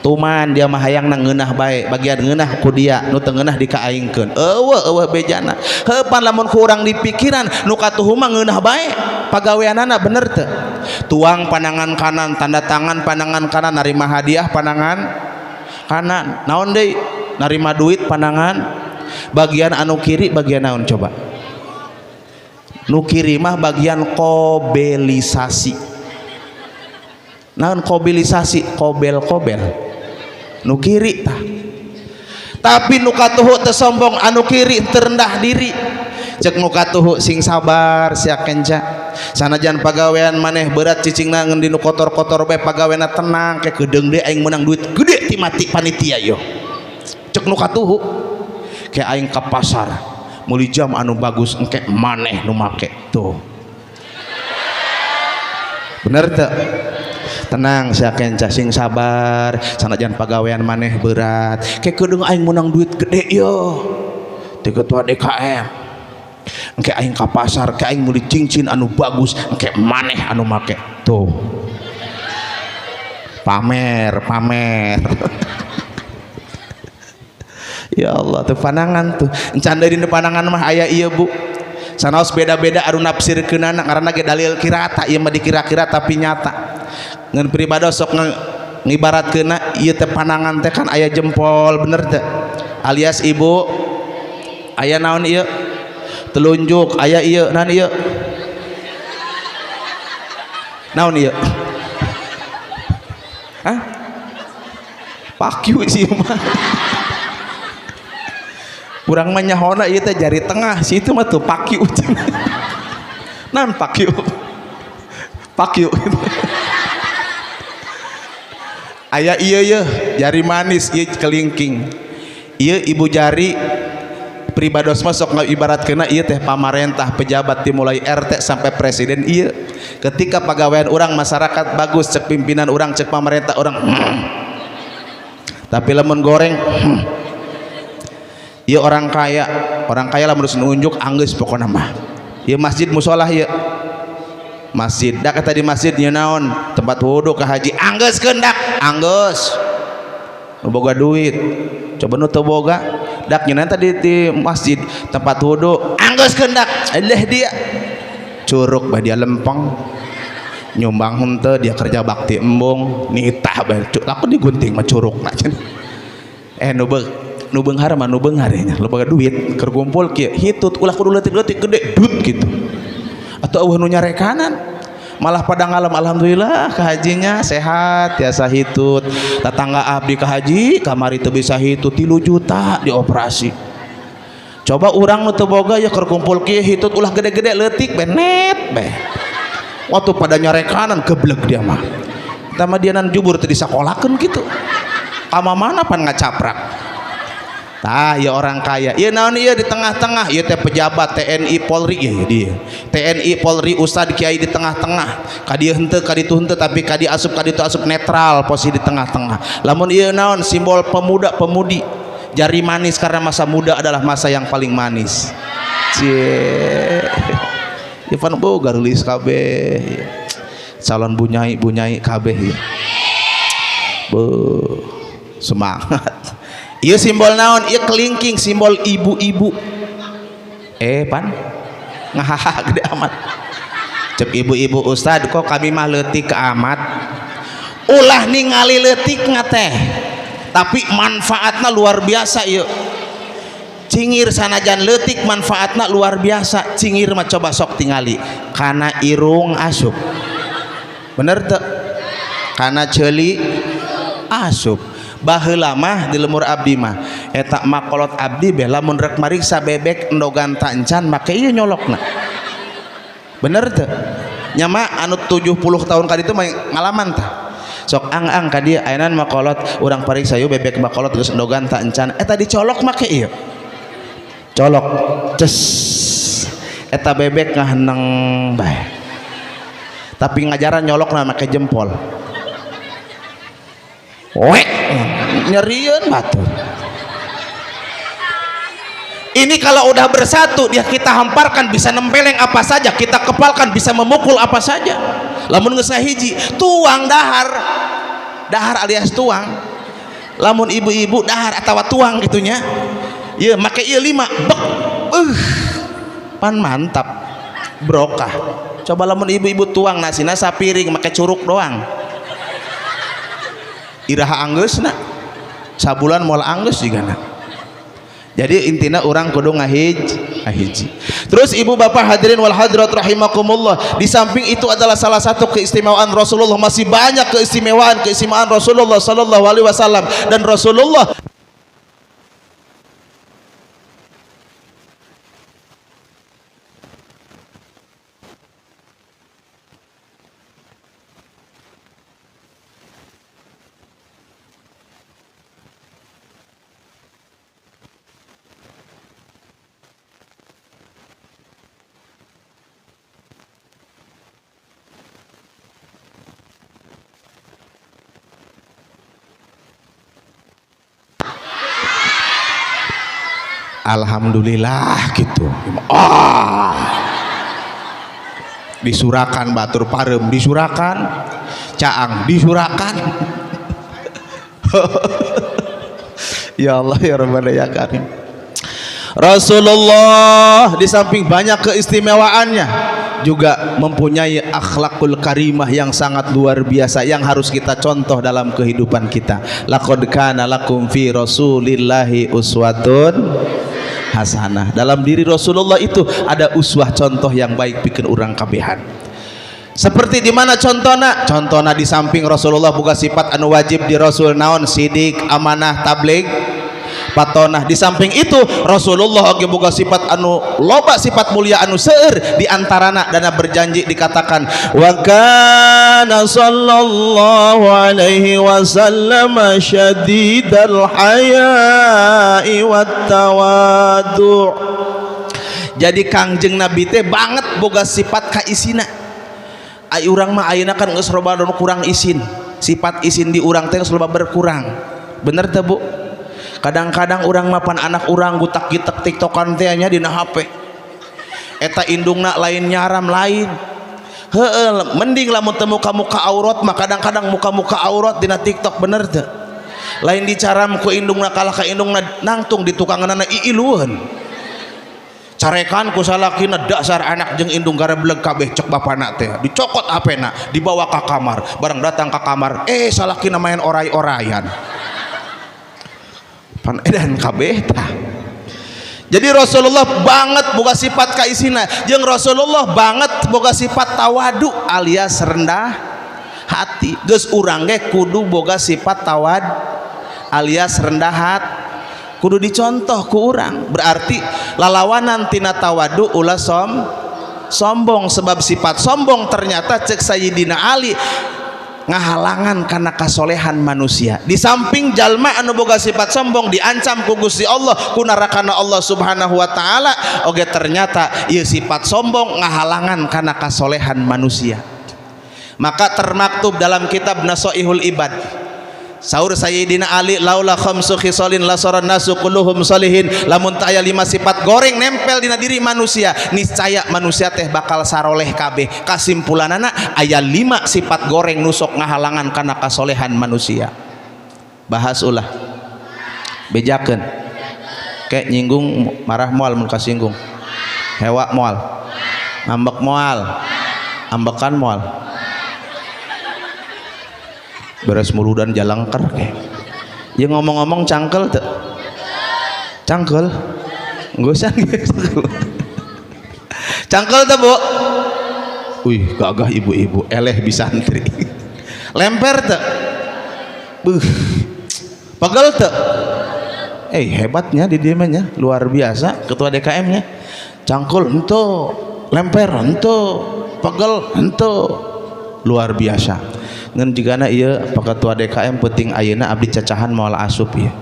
Tuman dia mah hayangna ngeunah bae bagian ngeunah ku dia nu teu ngeunah dikaaingkeun. Eueuh bejana. Heupan lamun ku urang di pikiran nu katuhu mah ngeunah bae pagaweanana bener teu? Tuang panangan kanan tanda tangan panangan kanan narima hadiah panangan kanan. Naon deui? Narima duit panangan bagian anu kiri bagian naon coba? Nu kiri mah bagian kobelisasi. Naon kobelisasi? Kobel nu kiri tah. Tapi nu katuhu teu sombong anu kiri teu rendah diri. Cek nu katuhu sing sabar sia kenca. Sanajan pagawean maneh berat cicingna ngeun dinu kotor-kotor bae pagaweana tenang ke kedeung deui aing menang duit gede ti mati panitia yo. Cek nu katuhu kayak aing ke pasar muli jam anu bagus engke maneh nu make tuh bener teu? Tenang sia kenca sing sabar sanajan pagawean maneh berat kayak kedeung aing menang duit gede yo ti ketua DKM engke aing ke pasar kayak aing muli cincin anu bagus engke maneh anu make tuh pamer ya Allah tuh panangan tuh encan deui di panangan mah aya ieu Bu sanaos beda-beda anu nafsirkeunana karena ge dalil kirata ieu mah dikira-kira tapi nyata ngeun pribadi sok ngibaratkeunna ieu teh panangan teh kan aya jempol bener teh alias ibu aya naon ieu telunjuk aya ieu naon ieu naon ieu hah pakyu sih mah urang mah nyahona ieu teh jari tengah situ mah tuh pakyu naon pakyu aya ieu jari manis ieu kelingking ieu ibu jari pribados mah sok ngaibaratkeunna ieu teh pamarentah pejabat dimulai RT sampai presiden ieu ketika pagawean urang masyarakat bagus cek pimpinan urang cek pamarentah urang tapi lamun goreng ieu orang kaya lah harus nunjuk anggeus pokona mah ieu masjid musolah ieu masjid dak eta di masjid nya naon tempat wudu ka haji anggeus keundak anggeus nu boga duit coba nu teu boga dak nya tadi di masjid tempat wudu anggeus keundak eleh dia curug bah dia lempeng nyumbang henteu dia kerja bakti embung nitah bae laku digunting mah curugna nu beunghar mah nu beunghar nya lo boga duit keur kumpul kieu hitut ulah kudu leutik-leutik gede dut gitu atau eueuh nu nyarekanan malah pada ngalam alhamdulillah ka hajinya sehat tiasa hitut tetangga abdi ka haji kamari teu bisa hitut 3 juta dioperasi coba urang nu teu boga ya keur kumpul kieu hitut ulah gede-gede leutik benet beh waktu pada nyarekanan gebleg dia mah tama dia nan jubur teu disakolakeun kitu ama mana pan ngacaprak Tah ya orang kaya ieu naon ieu di tengah-tengah ieu teh pejabat TNI Polri ya dia TNI Polri Ustad Kiai di tengah-tengah kadieu henteu kaditu henteu tapi kadi asup kaditu asup netral posisi di tengah-tengah lamun ieu naon simbol pemuda pemudi jari manis karena masa muda adalah masa yang paling manis cie ya pan boga geulis kabeh calon bunyai kabeh ya semangat. Iya simbol naon? Iya kelingking simbol ibu-ibu. Pan ngahaha gede amat. Cek ibu-ibu Ustad kok kami mah leutik ke amat. Ulah ningali leutik teh. Tapi manfaatna luar biasa ieu. Cingir sanajan leutik manfaatna luar biasa. Cingir mah coba sok tingali. Kana irung asup. Bener teu? Kana ceuli asup. Baheula mah di lemur abdi mah eta makolot abdi beh lamun rek mariksa bebek endogan tancan make ieu nyolokna bener teu nya mah anu 70 tahun ka ditu mah ngalaman tah sok ang ka dieu ayeuna makolot urang pariksa yeuh bebek makolot geus endogan tancan eta dicolok make ieu colok ces eta bebek ngaheneng bae tapi ngajaran nyolokna make jempol wek nyerieun batur ini kalau udah bersatu dia kita hamparkan bisa nempeleng apa saja kita kepalkan bisa memukul apa saja lamun geus hiji tuang dahar alias tuang lamun ibu-ibu dahar atawa tuang gitunya ieu make ieu 5 bek pan mantap brokah coba lamun ibu-ibu tuang nasina sapiring make curug doang iraha anggeusna sabulan moal anggeus jigana jadi intina orang kudu ngahiji terus ibu bapak hadirin wal hadirat rahimakumullah di samping itu adalah salah satu keistimewaan Rasulullah masih banyak keistimewaan Rasulullah sallallahu alaihi wasallam dan Rasulullah alhamdulillah gitu disurakan batur parem disurakan caang disurakan ya Allah ya Rabbana ya Karim Rasulullah di samping banyak keistimewaannya juga mempunyai akhlakul karimah yang sangat luar biasa yang harus kita contoh dalam kehidupan kita. Laqad kana lakum fi rasulillahi uswatun hasanah. Dalam diri Rasulullah itu ada uswah contoh yang baik bikin orang kabehan. Seperti di mana contohna? Contohna di samping Rasulullah boga sifat anu wajib di Rasul naon sidik, amanah, tabligh, patonah. Di samping itu Rasulullah oge boga sifat anu loba sifat mulia anu seueur di antarana dana berjanji dikatakan wa kana sallallahu alaihi wasallam syadidal haya'i wat tawadu'. Jadi Kangjeng Nabi teh banget boga sifat kaisina. Ai urang mah ayeuna kan geus loba kurang isin. Sifat isin di urang teh geus loba berkurang. Bener teh Bu? Kadang-kadang orang mapan anak orang gutak gitek tiktokan teh nya dina HP eta indungna lain nyaram lain heueuh mending lamun teu muka-muka aurat mah kadang-kadang muka-muka aurat dina TikTok bener teu lain dicaram ku indungna kalah ka indungna nangtung di tukanganna iilueun carekan ku salakina dasar anak jeung indung garebleg kabeh cek bapana teh dicokot HP-na dibawa ka kamar bareng datang ka kamar salakina main oray-orayan pan edan kabeh tah. Jadi Rasulullah banget boga sifat kaisina jeung Rasulullah banget boga sifat tawadu alias rendah hati. Geus urang ge kudu boga sifat tawad alias rendah hati. Kudu dicontoh ku urang. Berarti lalawanan tina tawadu ulah sombong sebab sifat sombong ternyata cek Sayyidina Ali ngahalangan karena kasolehan manusia. Di samping jalma anu boga sifat sombong diancam ku Gusti Allah ku narakana Allah Subhanahu wa taala, oge ternyata ieu sifat sombong ngahalangan karena kasolehan manusia. Maka termaktub dalam kitab Nasaihul Ibad, saur Sayyidina Ali, laula khamsu khisalin lasaran nasu kulluhum salihin, lamun teu aya 5 sifat goreng nempel dina diri manusia, niscaya manusia teh bakal saroleh kabeh. Kasimpulanana aya 5 sifat goreng nusok ngahalangan kana kasolehan manusia. Bahas ulah bejakeun kayak nyinggung marah moal mun kasinggung, hewa moal, ngambek moal, ambekan moal, beres muludan jalangker ya ngomong-ngomong cangkel tuh cangkel nggak usah cangkel tuh bu, wih gagah ibu-ibu eleh bisa antri lemper tuh pegel tuh hebatnya di diemanya luar biasa ketua DKM nya. Cangkel ento, lemper ento, pegel ento, luar biasa. Ngan jigana ieu Pak Ketua DKM penting ayeuna abdi cacahan moal asup ieu.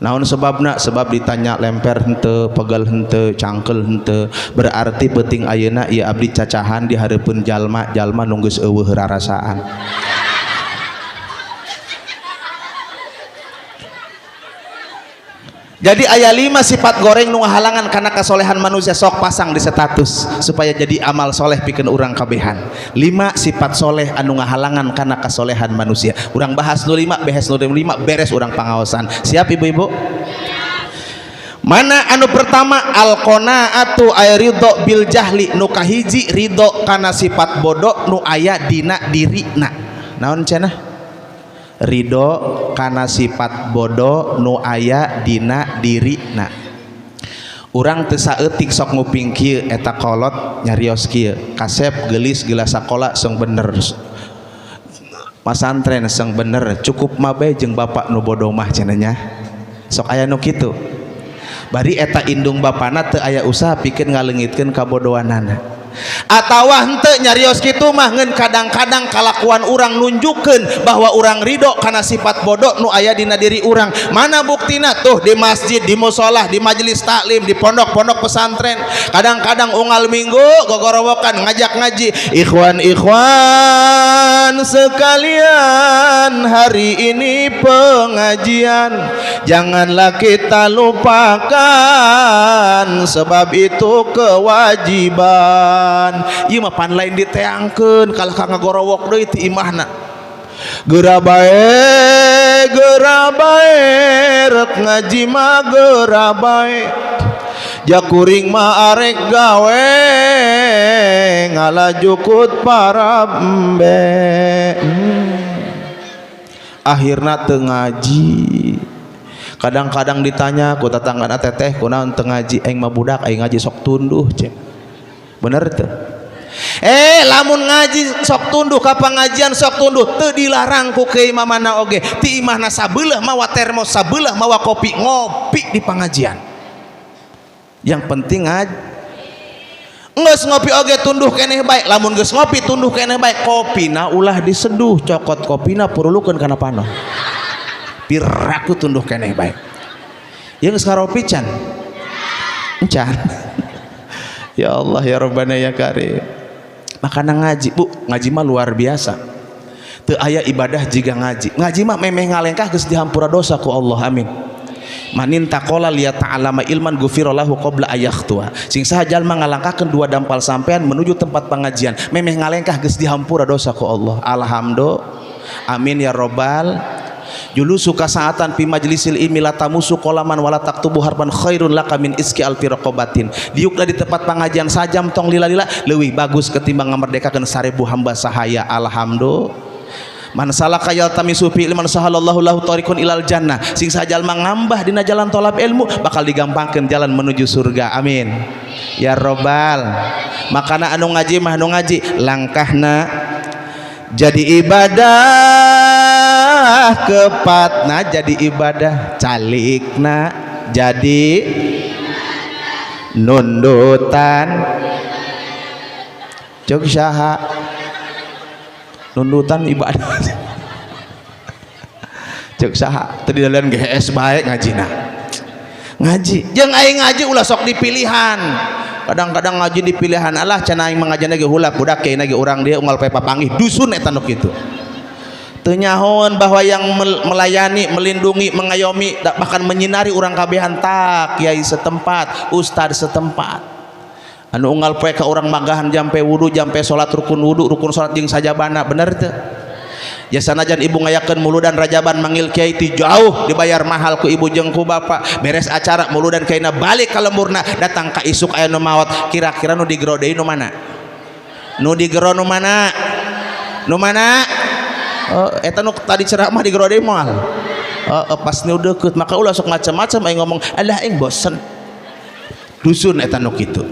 Naon sebabna? Sebab ditanya lemper henteu, pegel henteu, cangkel henteu, berarti penting ayeuna ieu abdi cacahan di hareupeun jalma, jalma nu geus eueuh rarasaan. Jadi aya 5 sifat goreng nu ngahalangan karena kasolehan manusia, sok pasang di status supaya jadi amal soleh pikeun urang kabehan. 5 sifat soleh anu ngahalangan karena kasolehan manusia. Urang bahas nu 5, behes nu 5, beres urang pangaosan. Siap ibu-ibu? Mana anu pertama? Al-qanaatu ay ridho bil jahli, nu kahiji ridho kana sifat bodoh nu aya dina dirina. Naon cenah? Ridho kana sifat bodoh nu aya dina dirina. Urang teu saeutik sok nguping kieu eta kolot nyarios kieu, kasep geulis geula sakola seung bener, masantren seung bener, cukup mah bae jeung bapak nu bodoh mah cenah nya. Sok aya nu kitu. Bari eta indung bapana teu aya usaha pikeun ngaleungitkeun kabodohanana. Atawa henteu nyarios kitu mah ngeun kadang-kadang kalakuan urang nunjukkeun bahwa urang ridho kana sifat bodoh nu aya dina diri urang. Mana buktina? Tuh di masjid, di musholah, di majelis taklim, di pondok-pondok pesantren, kadang-kadang unggal minggu gogorowokan ngajak ngaji, ikhwan sekalian, hari ini pengajian janganlah kita lupakan sebab itu kewajiban. Ieu mah pan lain diteangkeun kalah ka ngagorowok deui ti imahna. Geura bae rek ngaji mah geura bae, jakuring mah arek gawe ngalajukut para embe. Akhirna teu ngaji. Kadang-kadang ditanya ku tatanggana teteh kunaon teu ngaji, aing mah budak aing ngaji sok tunduh cek. Bener tuh. Lamun ngaji sok tunduh ka pangajian sok tunduh teu dilarang ku kiai mamana oge. Ti imahna sabeulah mawa termos, sabeulah mawa kopi, ngopi di pangajian. Yang penting ngaji. Geus ngopi oge tunduh keneh bae. Lamun geus ngopi tunduh keneh bae, kopina ulah diseduh, cokot kopina purulukeun kana panon. Piraku tunduh keneh bae. Yang geus ngaropi can. Encan. Ya Allah ya Rabbana ya Karim. Makana ngaji bu, ngaji mah luar biasa. Teu aya ibadah jiga ngaji. Ngaji mah memeh ngalengkah geus dihampura dosa ku Allah, amin. Manin taqala liya ta'alama ilman ghufira lahu qabla ayakhtua. Sing saha jalma ngalangkahkeun 2 dampal sampean menuju tempat pengajian, memeh ngalengkah geus dihampura dosa ku Allah. Alhamdulillah. Amin ya Rabbal. Julusu kasaatan fi majlisil ilmi la tamusu qolaman wala taktubu harban khairun laka min iski alfi raqabatin. Diukna di tempat pengajian sajam tong lila-lila leuwih bagus ketimbang ngamerdekakeun 1000 hamba sahaya. Alhamdulillah. Man salaka yaltamisu fi ilman sahalallahu lahu tariqun ilal jannah. Sing sajalma ngambah dina jalan tolab ilmu bakal digampangkeun jalan menuju surga. Amin ya Rabbal. Makana anu ngaji mah anu ngaji langkahna jadi ibadah, kepatna jadi ibadah, calikna jadi nundutan. Cuk saha nundutan ibadah cek saha teu didalean GS bae ngajina ngaji jeung aing ngaji ulah sok dipilihan kadang-kadang ngaji dipilihan Allah can aing mangajana ge heula budak kieu ge urang dia unggal poe papanggih dusun eta nu kitu teu nyahoan bahwa yang melayani melindungi mengayomi bahkan menyinari urang kabehan tak kiai setempat ustad setempat anu unggal poe ka urang magahan jampe wudu jampe salat rukun wudu rukun salat jeung sajabana bener teu ya sanajan ibu ngayakeun muludan rajaban manggil kiai ti jauh dibayar mahal ku ibu jeung ku bapak beres acara muludan kiaina balik ka lemburna datang ka isuk aya nu maot kira-kira nu digero deui nu mana nu digero nu mana oh eta nu tadi ceramah digero deui moal pas nu deukeut maka ulah sok macam-macam aing ngomong alah aing bosen dusun eta nu kitu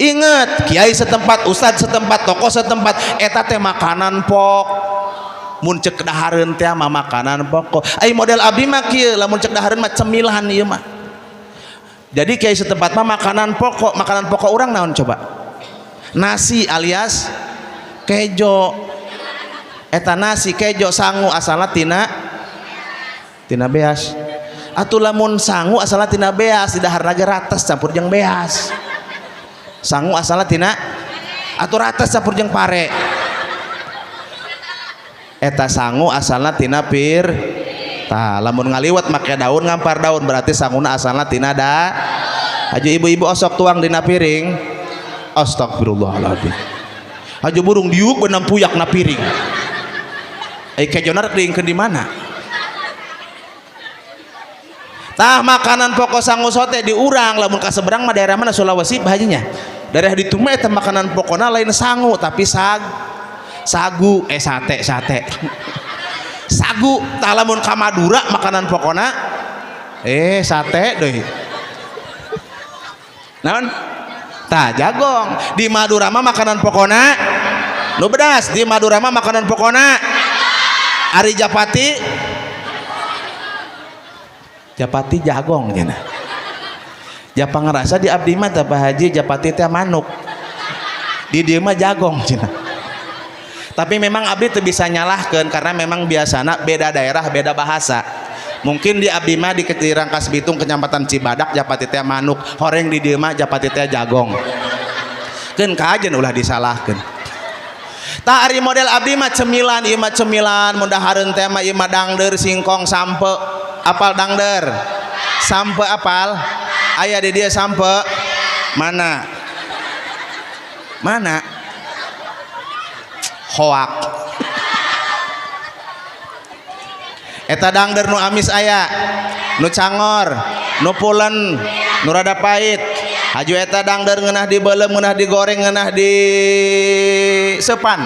inget kiai setempat ustad setempat tokoh setempat eta teh makanan pok mun cek dahareun teh mah makanan pokok ai model abdi mah kieu lamun cek dahareun mah cemilan ieu mah jadi kiai setempat mah makanan pokok urang naon coba nasi alias kejo eta nasi kejo sangu asalna tina beas atuh lamun sangu asalna tina beas di daharna ge rates campur jeung beas sangu asalna tina atuh rates campur jeung pare eta sangu asalna tina pir tah lamun ngaliwat make daun ngampar daun berarti sanguna asalna tina da aju ibu-ibu osok tuang dina piring astagfirullahaladzim aju burung diuk benam puyak na piring kejona rek diingkeun di mana tah makanan pokok sangu sote di urang lamun ka seberang mah daerah mana Sulawesi bahajinya daerah ditu mah eta makanan pokona lain sangu tapi sagu sate sagu tah lamun ka Madura makanan pokona sate deui naon tah jagong di Madura mah makanan pokona nu bedas di Madura mah makanan pokona ari japati jagong cenah japa ngerasa di abdi mah teh Pak Haji japati teh manuk di dieu mah jagong cenah tapi memang abdi teu bisa nyalahkeun karena memang biasana beda daerah beda bahasa mungkin di abdi mah di Rangkas Bitung Kecamatan Cibadak japati teh manuk horeng di dieu mah japati teh jagong keun kajen ulah disalahkeun tah ari model abdi mah cemilan ieu mah cemilan mun dahareun teh mah ieu mah dangdeur singkong sampe apal dangdeur sampe apal aya di dieu sampe mana hoak eta dangdeur nu amis aya nu cangor nu pulen nu rada pait haju eta dangdeur ngeunah dibeuleum ngeunah digoreng ngeunah di sepan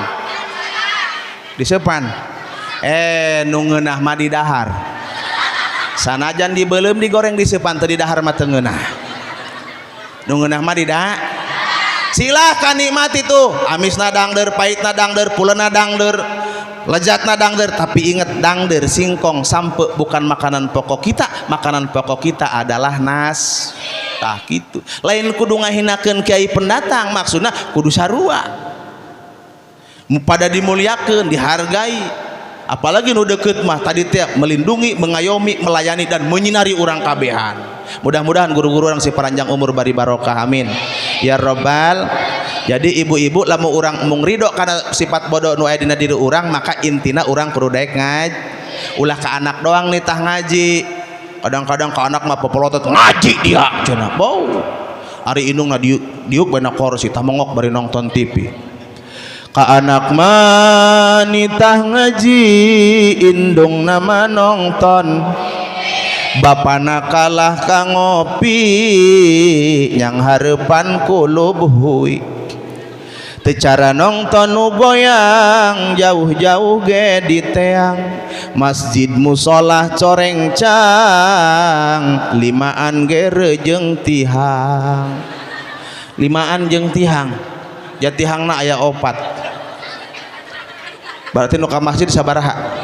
nu ngeunah mah di dahar sanajan dibeuleum digoreng di sepan teu di dahar mah teu ngeunah nu ngeunah mah di dahar silahkan nikmati tuh amisna dangdeur pahitna dangdeur pulena dangdeur lezatna dangdeur tapi ingat dangdeur singkong sampe bukan makanan pokok kita adalah nas tah gitu lain kudu ngahinakeun kiai pendatang maksudna kudu sarua pada dimuliakeun dihargai apalagi nu deukeut mah tadi teh melindungi mengayomi melayani dan menyinari urang kabehan mudah-mudahan guru-guru orang si panjang umur bari barokah amin ya robbal jadi ibu-ibu lamun urang mung ridho karena sifat bodoh nu aya dina diri urang maka intina urang kudu daek ngaji ulah ka anak doang nih tah ngaji kadang-kadang ka anak mah popolotot ngaji dia cenah bau ari indungna diuk bana kursi tah mongok bari nonton TV ka anak mah nitah ngaji indung nama nonton bapana kalah ka ngopi nyang hareupan kulub huy teu cara nongton nu goyang jauh-jauh ge di teang masjid musolah coreng cang limaan ge reujeng tihang limaan jeung tihang ya tihangna aya opat berarti nu ka masjid sabaraha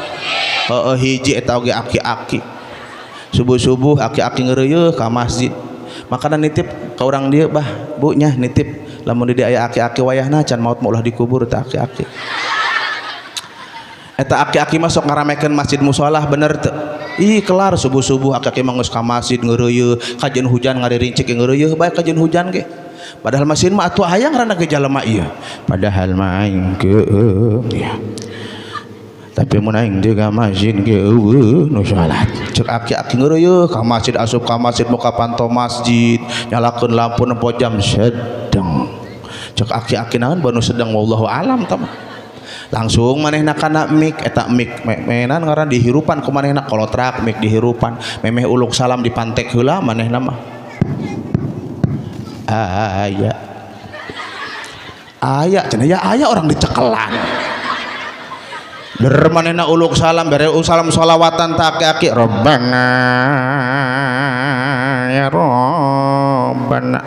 hiji eta oge aki-aki subuh-subuh aki-aki ngeureuy ka masjid makanan nitip ka urang dieu bah bu nya nitip lamun di aya aki-aki wayahna can maot mah ulah dikubur teh aki-aki eta aki-aki masuk ngaramekeun masjid musola bener teu ih kelar subuh-subuh aki-aki manggeus ka masjid ngeureuyeuh kajeun hujan ngaririncik ngeureuyeuh bae kajeun hujan ge padahal masjid mah atuh hayang rana ge jalema ieu padahal mah aing keum ya tapi mun aing juga masjid ge eueuh nu salat ceuk aki-aki ngeureuyeuh ka masjid asup ka masjid muka pantau masjid nyalakeun lampu nempo jam sedeng ceuk aki-aki naon banu sedeng wallahu alam tah langsung manehna kana mik eta mik menan ngaran dihirupan ku manehna kolotrak mik dihirupan memeh uluk salam dipantek heula manehna mah aya cenah ya aya orang dicekelan der manehna uluk salam bere salam sholawatan tak aki robbana ya robbana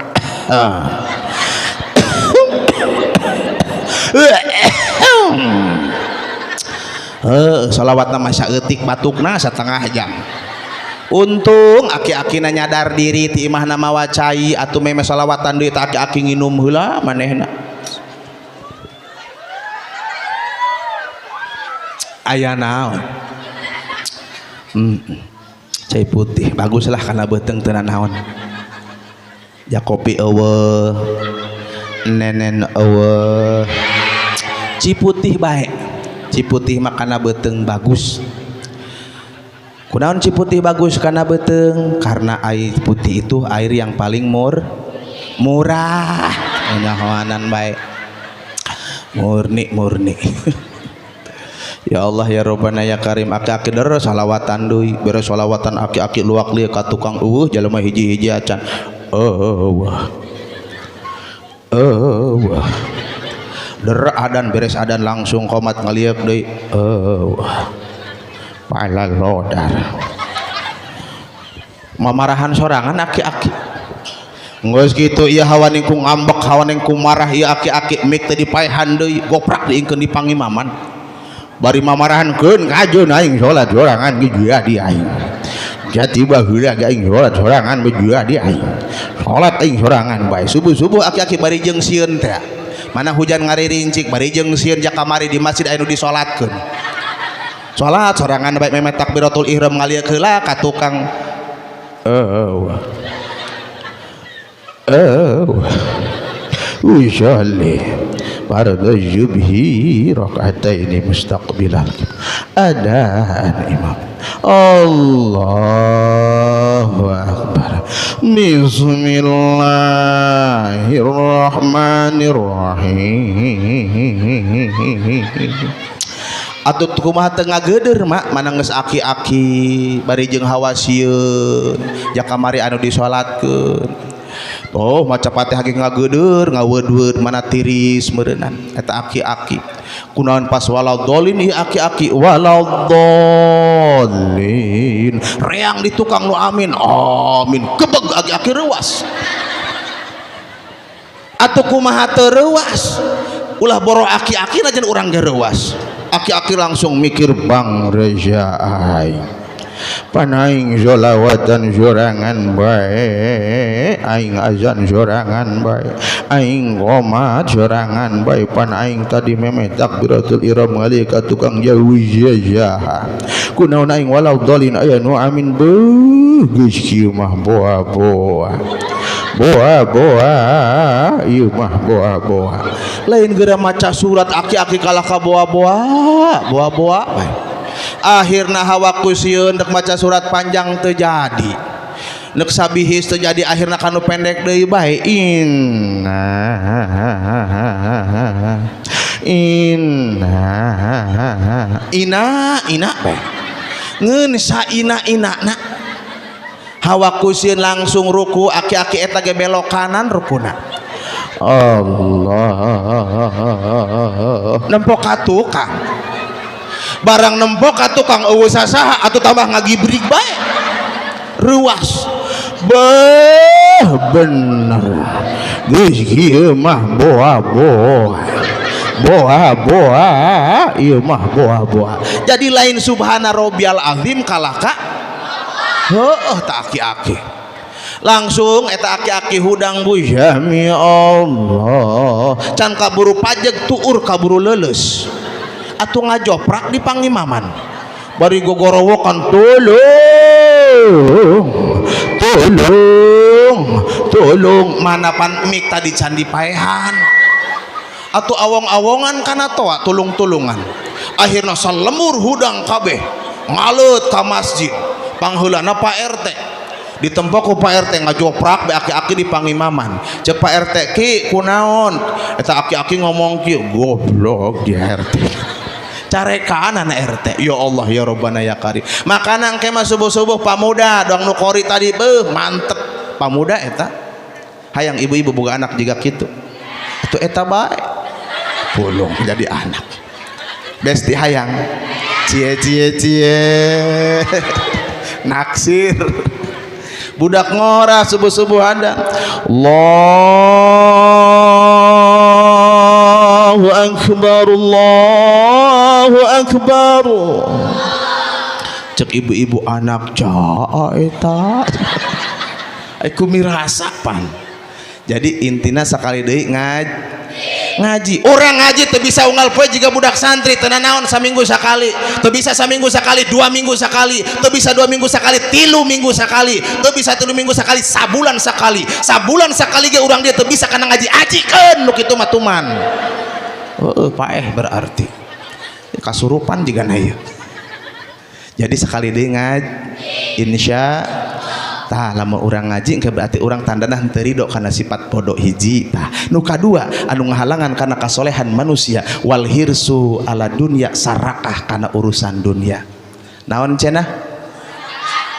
sholawat nama saeutik batukna setengah jam untung aki-akina nyadar diri ti imah nama wacai atuh meme sholawatan deui teh aki-aki nginum heula manehna aya naon cai putih baguslah kana beuteung teu naon ya kopi eueuh nenen eueuh Ciputih baik Ciputih makana beteng bagus kunaon Ciputih bagus karena beteng karena air putih itu air yang paling murah nyahoanan baik murni ya Allah ya Rabbana ya Karim aki-aki der salawatan deui beres salawatan aki-aki luak lieu ka tukang jelema hiji-hiji acan wah der adan beres adan langsung komat ngaliek deui pala lodar mamarahan sorangan aki-aki geus kitu ieu hawaning ku ngambek hawaning ku marah ieu aki-aki mik teh dipaehan deui goprak diingkeun di pangimaman bari mamarahankeun kajeun aing salat sorangan ge di aing jati baheula ge aing salat sorangan ge di aing salat aing sorangan bae subuh-subuh aki-aki bari jeung sieun teh mana hujan ngaririncik bari jeung sieun jak kamari di masjid anu disolatkeun salat sorangan bae meme takbiratul ihram ngalieu heula ka tukang usalli fardu jubhi rakaataini mustaqbilal adaan imam Allahu akbar bismillahirrahmanirrahim atuh kumaha teu ngageudeur mak mana geus aki-aki bari jeung hawasieun jak kamari anu disolatkeun oh maca Fatihah ge ngageudeur ngaweud-weud mana tiris meureunnan eta aki-aki kunaon pas waladhdallin ieu aki-aki waladhdallin reang di tukang nu amin amin gebeg aki-aki reuwas atuh kumaha teu reuwas ulah boro aki-aki najan urang ge reuwas aki-aki langsung mikir bang reja aing panaing sholawatan sorangan bae aing azan sorangan bae aing qomat sorangan bae pan aing tadi meme takbiratul ihram ngali ka tukang jauh jajah kunaon aing waladhdallin aya nu amin beuh geus kieu mah boa-boa ieu mah boa-boa lain geura maca surat aki-aki kalah ka boa-boa bae akhirna hawa kusieun dek maca surat panjang teu jadi nek sabihis teu jadi akhirna kanu pendek deui bae ina bae ngeun saina-inana hawa kusieun langsung ruku aki-aki eta ge belok kanan rukuna Allah nempo ka tukang barang nempok ka tukang eueuh sasaha atuh tambah ngagibrig bae ruas bener geus kieu mah boa-boa ieu mah boa-boa jadi lain subhana rabbiyal azim kalah ka heuh ta aki-aki langsung eta aki-aki hudang bujami Allah can kaburu pajeg tuur kaburu leuleus atuh ngajoprak di pangimaman bari gogorowokan tolong manapan mik tadi candi paehan atuh awong-awongan kana toa tulung-tulungan akhirna salemur hudang kabeh ngalut ka masjid pangheulana Pak RT ditempo ku Pak RT ngajoprak be aki-aki di pangimaman cek Pak RT ki kunaon eta aki-aki ngomong ki goblok di RT carekaan anak RT ya Allah ya Rabbana ya Karim makanan ke mah subuh-subuh pamuda dong nu kori tadi beuh mantep pamuda eta hayang ibu-ibu boga anak juga kitu itu eta bae pulung jadi anak besti hayang cie naksir budak ngora subuh-subuh ada Allahu akbar cek ibu-ibu anak jaa eta aku mirasapan jadi intina sekali deui ngaji orang ngaji teu bisa unggal poe jika budak santri teu naon saminggu sakali teu bisa saminggu sakali 2 minggu sakali teu bisa 2 minggu sakali 3 minggu sakali teu bisa 3 minggu sakali sabulan sakali ge urang dia teu bisa kana ngaji ajikeun nu kitu mah tuman paeh berarti kasurupan jiga na ieu jadi sekali deui insya tah lamun urang ngaji ke berarti urang tandana teu ridho kana sifat bodoh hiji tah nu kadua anu ngahalangan kana kasolehan manusia wal hirsu ala dunya sarakah kana urusan dunia naon cenah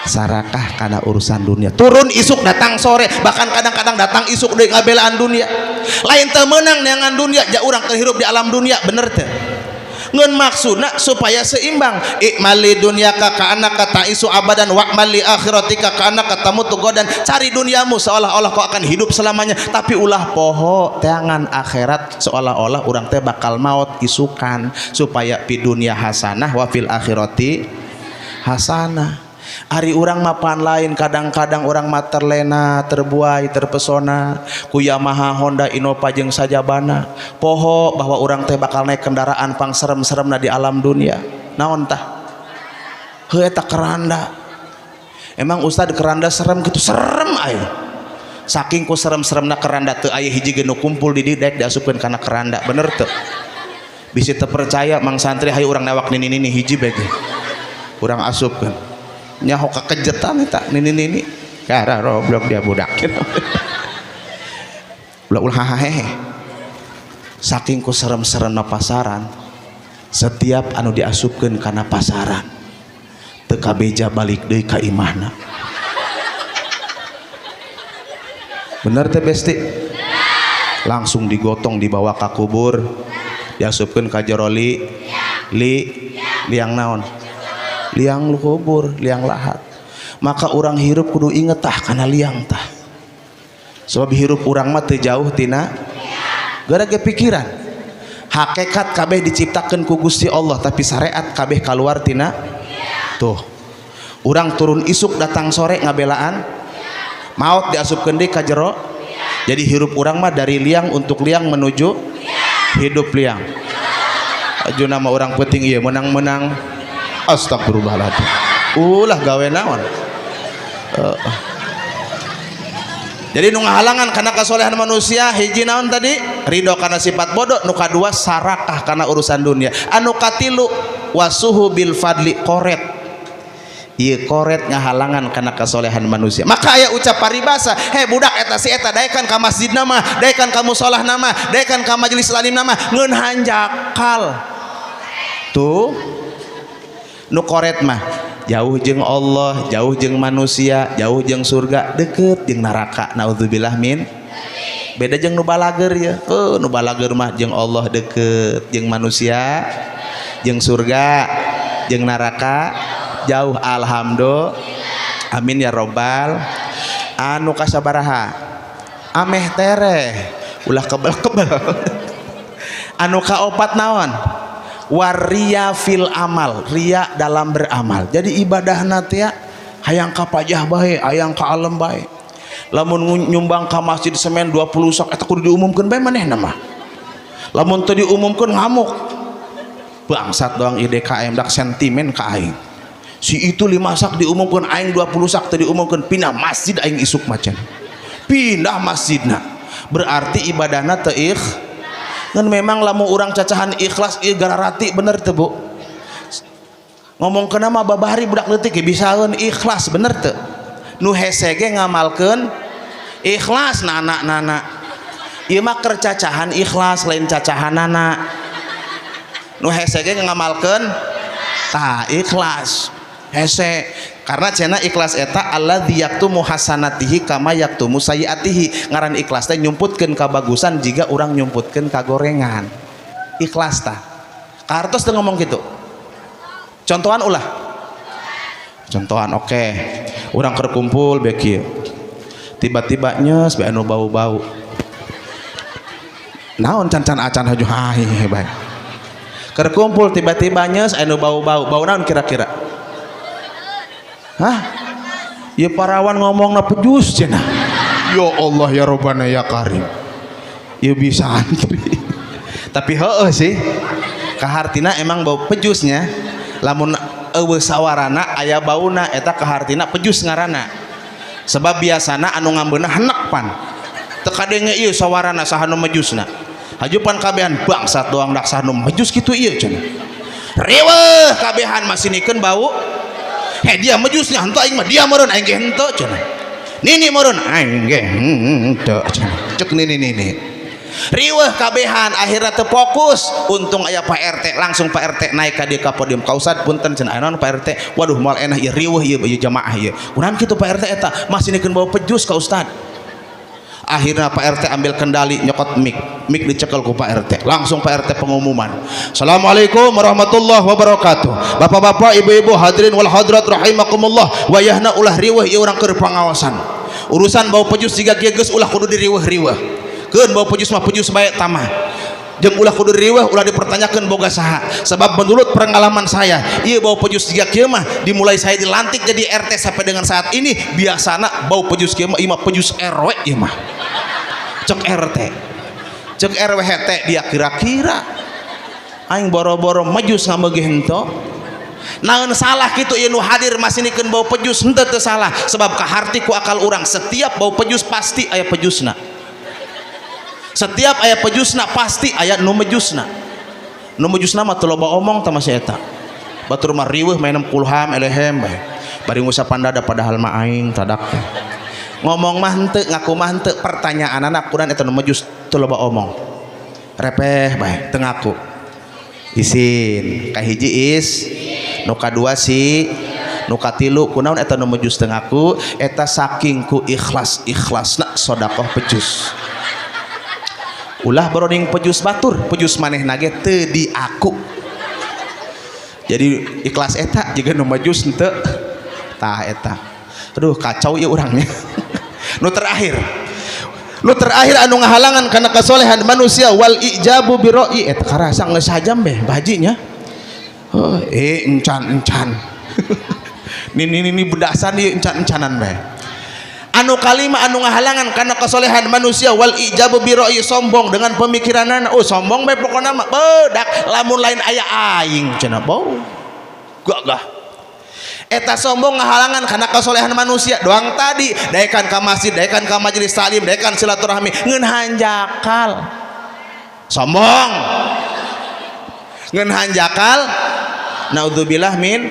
sarakah kana urusan dunia turun isuk datang sore bahkan kadang-kadang datang isuk deui ngabelaan dunia lain teu meunang neangan dunia ja urang keur hirup di alam dunia bener teu ngeun maksudna supaya seimbang ikmali dunyaka ka annaka ta'isu abadan wa'mali akhiratika ka annaka tamutu godan cari duniamu seolah-olah kau akan hidup selamanya tapi ulah poho teangan akhirat seolah-olah urang teh bakal maut isukan supaya pi dunya hasanah wa fil akhirati hasanah ari urang mapan lain kadang-kadang urang mah terlena terbuai terpesona ku Yamaha Honda Innova jeung sajabana poho bahwa urang teh bakal naik kendaraan pang serem-seremna di alam dunia naon tah heuh eta keranda emang ustad keranda serem gitu serem aya saking ku serem-seremna keranda teu aya hiji ge nu kumpul di didek diasupkeun kana keranda bener teu bisi teu percaya mang santri hayu urang nawak nini hiji bae ge urang asupkeun nyaho kekejetan eta nini gara roblok dia budak gitu ulah hahehe saking ku serem-seremna pasaran setiap anu diasupkeun kana pasaran teu kabeja balik deui ka imahna bener teh besti langsung digotong dibawa ka kubur diasupkeun ka jero liang naon liang kubur liang lahat maka urang hirup kudu inget tah kana liang tah sebab hirup urang mah teu jauh tina gara-gara pikiran hakikat kabeh diciptakeun ku Gusti Allah tapi syariat kabeh kaluar tina tuh urang turun isuk datang sore ngabelaan maut diasupkeun deui ka jero jadi hirup urang mah dari liang untuk liang menuju hidup liang ajuna mah urang penting ieu menang-menang astagfirullahaladzim ulah gawe naon jadi nu ngahalangan karena kasolehan manusia hiji naon tadi ridho karena sifat bodoh nu kadua sarakah karena urusan dunia anu katilu wasuhu bil fadli koret ieu koret ngahalangan karena kasolehan manusia maka aya ucap paribasa he budak eta si eta daekan ka masjidna mah daekan ka musolahna mah daekan ka majelis talimna mah ngeun hanjakal tuh nu koret mah jauh jeung Allah jauh jeung manusia jauh jeung surga deket jeung neraka naudzubillah min beda jeung nu balager ya nu balager mah jeung Allah deket jeung manusia jeung surga jeung neraka jauh alhamdulillah amin ya robbal anu kasabaraha ameh tereh ulah kebel-kebel anu kaopat naon waria fil amal ria dalam beramal jadi ibadah nanti ya hayang ka pajah bae hayang ka alam bae lamun nyumbang ka masjid semen 20 sok eta kudu diumumkeun bae manehna mah lamun teu diumumkeun ngamuk bangsat doang IDKM dak sentimen ka aing si itu 5 sak diumumkan aing 20 sak tadi diumumkan pindah masjid aing isuk macan pindah masjidna berarti ibadahna teu kan memang lamun urang cacahan ikhlas ieu gararati bener teu Bu ngomong kena mah babahari budak leutik bisaeun ikhlas bener teu nu hese ge ngamalkeun ikhlas nana ieu mah keur cacahan ikhlas lain cacahanana nu hese ge ngamalkeun tah ikhlas hese karena cenah ikhlas eta alladzi yaktumu hasanatihi kama yaktumu sayiatihi ngaran ikhlas teh nyumputkeun kabagusan jika urang nyumputkeun kagorengan ikhlas tah kartos teu ngomong kitu contohan ulah contohan oke urang keur kumpul bae kieu tiba-tiba nyes bae anu bau-bau naon can-can acan haju hai bae keur kumpul tiba-tiba nyes anu bau-bau bau naon kira-kira hah ya parawan ngomongna pejus cenah ya Allah ya Rabbana ya Karim ya bisa antri tapi heueuh sih kahartina emang bau pejusnya lamun eueuh sawarana aya bauna eta kahartina pejus ngaranna sebab biasana anu ngambeuna henek pan teu kadenge ieu sawarana saha nu mejusna hajupan kabehan bangsat doang dak saha nu mejus kitu ieu cenah riweuh kabehan masinikeun bau dia mejusnya henteu aing mah dia meureun aing ge henteu cenah nini meureun aing ge henteu cenah cek nini riweuh kabehan akhirna teu fokus untung aya Pak RT langsung Pak RT naik ka dieu ka podium kausad punten cenah aya naon Pak RT waduh moal enah ieu riweuh ieu jamaah ieu kunaon kitu Pak RT eta masinikeun bau pejus ka ustad akhirnya Pak RT ambil kendali nyokot mik dicekel ku Pak RT langsung Pak RT pengumuman Assalamualaikum warahmatullahi wabarakatuh bapak-bapak ibu-ibu hadirin wal hadirat rahimakumullah wayahna ulah riweuh ieu urang keur pangaosan urusan bau pejus jiga kieu geus ulah kudu diriweuh-riweuh keun bau pejus mah pejus bae tamah jeung ulah kudu riweuh ulah dipertanyakeun boga saha sebab menurut pengalaman saya ieu bau pejus jiga kieu mah dimulai saya dilantik jadi RT sampai dengan saat ini biasana bau pejus kieu mah ieu mah pejus RW ieu mah cek RT cek RW hete dia kira-kira aing boro-boro mejus ngameugih henteu naon salah kitu ieu nu hadir masinikeun bau pejus henteu teu salah sebab kaharti ku akal urang setiap bau pejus pasti aya pejusna setiap aya pejusna pasti aya nu mejusna mah teu loba omong tah masih eta batur mah riweuh mainem kulham elehem bae bari ngusapan dada padahal mah aing tadak ngomong mah henteu ngaku mah henteu pertanyaan anak kurang eta nu mejus teu loba omong repeh bae teu ngaku isin kahiji is nu kadua si nu katilu kunaon eta nu mejus teu ngaku eta saking ku ikhlasna sedekah pejus ulah broding pejus batur pejus manehna ge teu diaku jadi ikhlas eta jiga nu mejus henteu tah eta aduh kacau ieu urangnya nu terakhir anu ngahalangan kana kasolehan manusia wal ijabu bi ra'i eta karasa geus sajam beh bajinya encan ini bedasan ieu encan-encanan beh anu kalima anu ngahalangan karena kesolehan manusia wal ijabu bi ra'i sombong dengan pemikiranana sombong bae pokona mah bedak lamun lain aya aing cenah bau gagah eta sombong ngahalangan karena kesolehan manusia doang tadi daekan ka masjid daekan ka majelis taklim daekan silaturahmi ngeun hanjakal sombong ngeun hanjakal naudzubillah min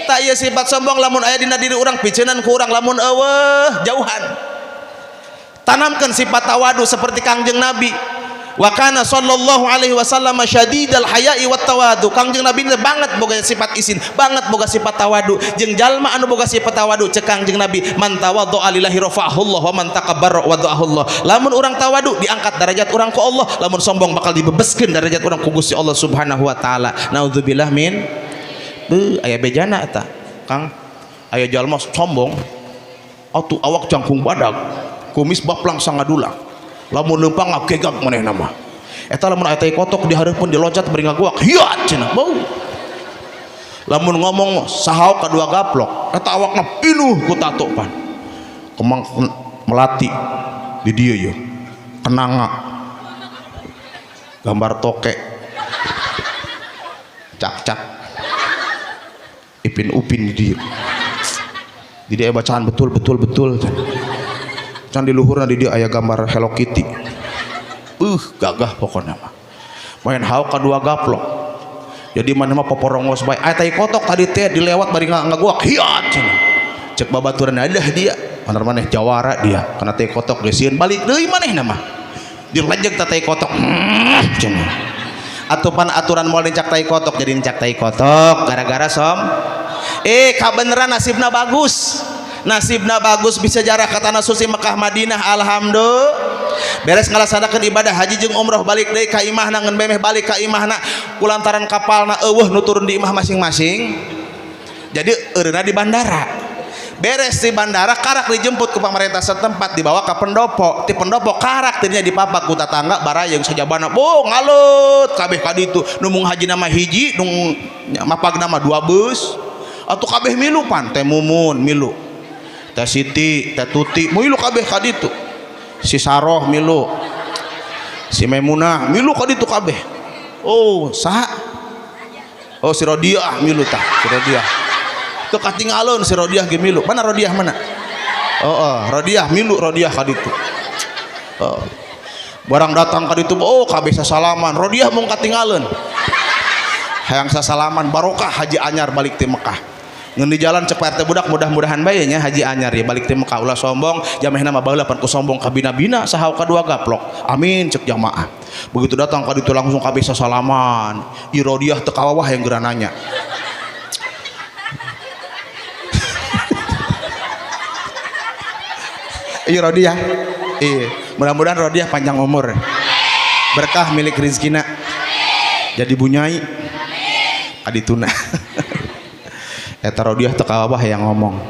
tak ieu sifat sombong lamun aya dina diri urang piceunan ku urang lamun eueuh jauhan tanamkeun sifat tawadu seperti Kangjeng Nabi wa kana sallallahu alaihi wasallam syadidal haya'i wat tawadu Kangjeng Nabi banget boga sifat isin banget boga sifat tawadu jeung jalma anu boga sifat tawadu cek Kangjeng Nabi man tawaddu'a lillahi rafa'ahullah wa man takabbara wada'ahullah lamun urang tawadu diangkat derajat urang ku Allah lamun sombong bakal dibebeskeun derajat urang ku Gusti Allah subhanahu wa taala naudzubillah min aya bejana eta Kang aya jalma sombong atuh awak jangkung badag kumis baplang sangadulang lamun leumpang ngagegag manehna mah eta lamun aya tai kotok di hareupeun diloncat bari ngaguak hiat cenah bau lamun ngomong sahaok kadua gaplok eta awakna pinuh ku tato pan kemang melati di dieu ye kenanga gambar tokek cak Ipin Upin di dia bacaan betul can di luhurna di dia aya gambar Hello Kitty gagah pokoknya mah main hauk kadua gaplok jadi mana mah poporongos bae aya tai kotok tadi teh dilewat bari ngaguak hiat cek babaturan ada dia bener maneh jawara dia kena tai kotok geusieun balik deui manehna mah dilejeg tai kotok atupan aturan moal dincak tai kotok jadi dincak tai kotok gara-gara kabeneran nasibna bagus bisa jarak ke tanah suci Mekah Madinah alhamdulillah beres ngalaksanakeun ibadah haji jeung umroh balik deui ka imahna ngan memeh balik ka imahna kulantaran kapalna eueuh nu turun di imah masing-masing jadi eureuna di bandara beres di bandara karak dijemput ku pemerintah setempat dibawa ke pendopo ti pendopo karak tadinya dipapak ku tatangga barayeng sajabana ngalut kabeh ka ditu nu mung haji nama hiji nu mapagna mah 2 bus atuh kabeh milu pan teh Mumun milu teh Siti teh Tuti milu kabeh ka ditu si Saroh milu si Maimunah milu ka ditu kabeh saha si Rodiah milu tah si Rodiah teu katinggalun si Rodiah ge milu mana Rodiah mana Rodiah milu Rodiah ka ditu barang datang ka ditu kabeh sasalaman Rodiah mung katinggalun hayang sasalaman barokah haji anyar balik ti Mekah ngeun di jalan cek PRT budak mudah-mudahan bae nya haji anyar ya balik ti Mekah ulah sombong jamehna mah baheula pan ku sombong ka bina-bina saha kadua gaplok amin cek jamaah begitu datang ka ditu langsung kabeh sasalaman ieu Rodiah teu kawawah yang gerananya iya Rodiah mudah-mudahan Rodiah panjang umur berkah milik rizkina jadi bunyai adituna eta Rodiah teu kawawah yang ngomong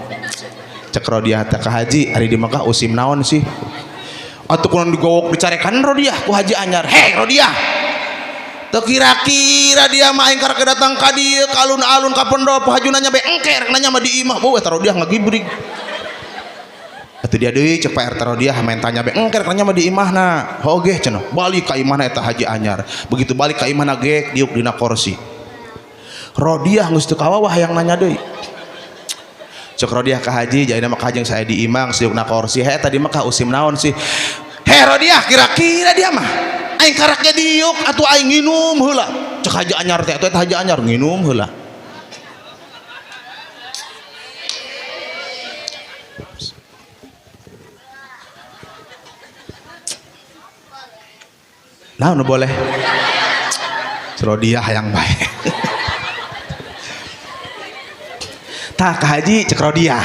cek Rodiah teh ka haji ari di Mekah usim naon sih atuh kunaon digowok dicarekan Rodiah ku haji anyar Rodiah teu kira-kira dia mah engkar kedatang ka dieu ka alun-alun ka pendopo hajunanya be engker nanya mah di imah eta Rodiah ngagibrig atuh dia deui cek PRT Rodiah main tanya be engker nanya mah di imahna hogeh cenah balik ka imahna eta haji anyar begitu balik ka imahna ge diuk dina kursi Rodiah geus teu kawawah yang nanya deui cek Rodiah ka haji jadi mah ka jeung saya di imang siukna kursi tadi mah ka usim naon sih Rodiah kira-kira dia mah aing karaknya diuk atuh aing nginum heula cek haji anyar teh eta haji anyar nginum heula nah nu boleh Rodiah yang baik tah ka haji cek Rodiah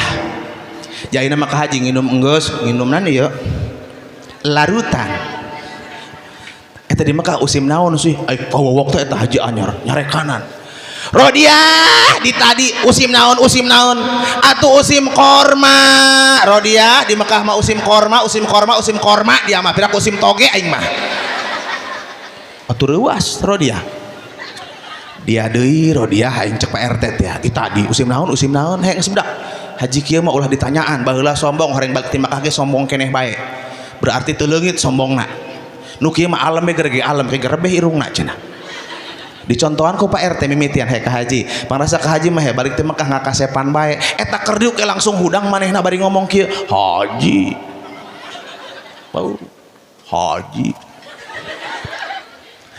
jadi nama ka haji nginum enggeus nginum nani ya larutan eta di Mekah usim naon sih pawowok teh eta haji anyar nyarekanan Rodiah di tadi usim naon atuh usim korma Rodiah di Mekah mah usim korma dia mah pirak usim toge aing mah atuh reuas Rodiah dia deui Rodiah aing cek PRT teh di tadi usim naon heng sebedak haji kieu mah ulah ditanyaan baheula sombong horeng balik ti Mekah ge sombong keneh bae berarti teu leungit sombongna nu kieu mah alam ge alam ge rebeh irungna cenah dicontohan ku PRT mimitian ka haji pangrasa ka haji mah balik ti Mekah ngakasepan bae eta keur diuk langsung hudang manehna bari ngomong kieu haji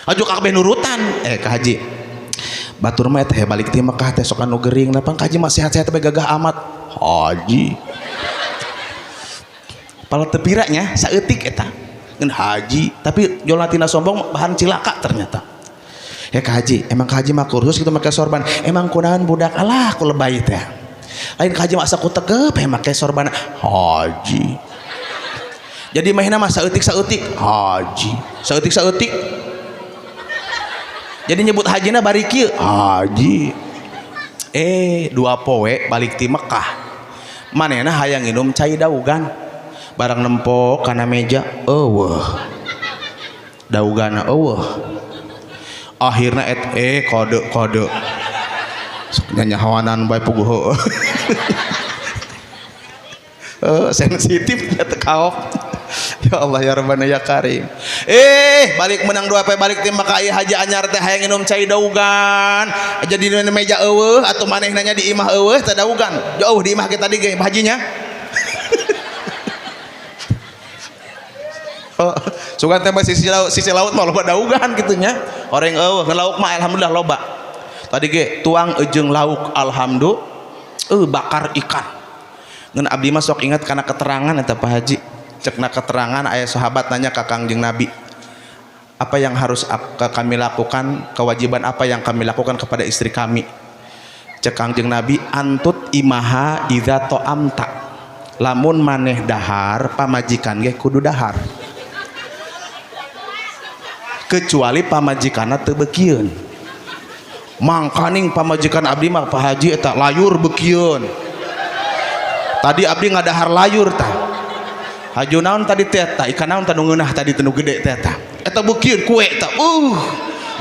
aju kabeh nurutan ka haji batur mah teh balik ti Mekah teh sok anu gering napang ka haji mah sehat-sehat teh gagah amat haji pala teu pira nya saeutik eta ngeun haji tapi jolna tina sombong bahan cilaka ternyata ka haji emang ka haji mah kursus kitu make sorban emang kunaon budak alah ku lebay teh lain ka haji mah asa ku tegep make sorban haji jadi mahina mah saeutik haji saeutik jadi nyebut hajina bari kieu haji 2 poe balik ti Mekah manehna hayang nginum cai daugan barang nempok kana meja eueuh daugana eueuh akhirna kode nyanyahawanan bae puguh sensitif nya teu kaok Ya Allah ya Rabbana ya Karim. Balik menang dua balik tim maka ieu haji anyar teh hayang nginum cai daugan. Jadi di meja eueuh atuh maneh nanya di imah eueuh teh daugan. Jauh di imah kita tadi ge hajinya. Sugan teh sisi laut mah loba daugan kitunya. Oreng eueuh ngelauk mah alhamdulillah loba. Tadi ge tuang jeung lauk alhamdulillah bakar ikan. Ngeun abdi mah sok ingat kana keterangan eta Pak Haji. Cekna keterangan ayah sahabat nanya ke Kangjeng Nabi, apa yang harus kami lakukan, kewajiban apa yang kami lakukan kepada istri kami. Cek Kangjeng Nabi, antut imaha idza ta'amta, lamun maneh dahar pamajikan ge kudu dahar, kecuali pamajikanna teu beukieun. Mangkaning pamajikan abdi mah Pak Haji eta layur beukieun. Tadi abdi ngadahar layur tah. Haju naon tadi teta, ikan naon tanu ngeunah tadi tanu gede teta. Eta beukieun kue eta.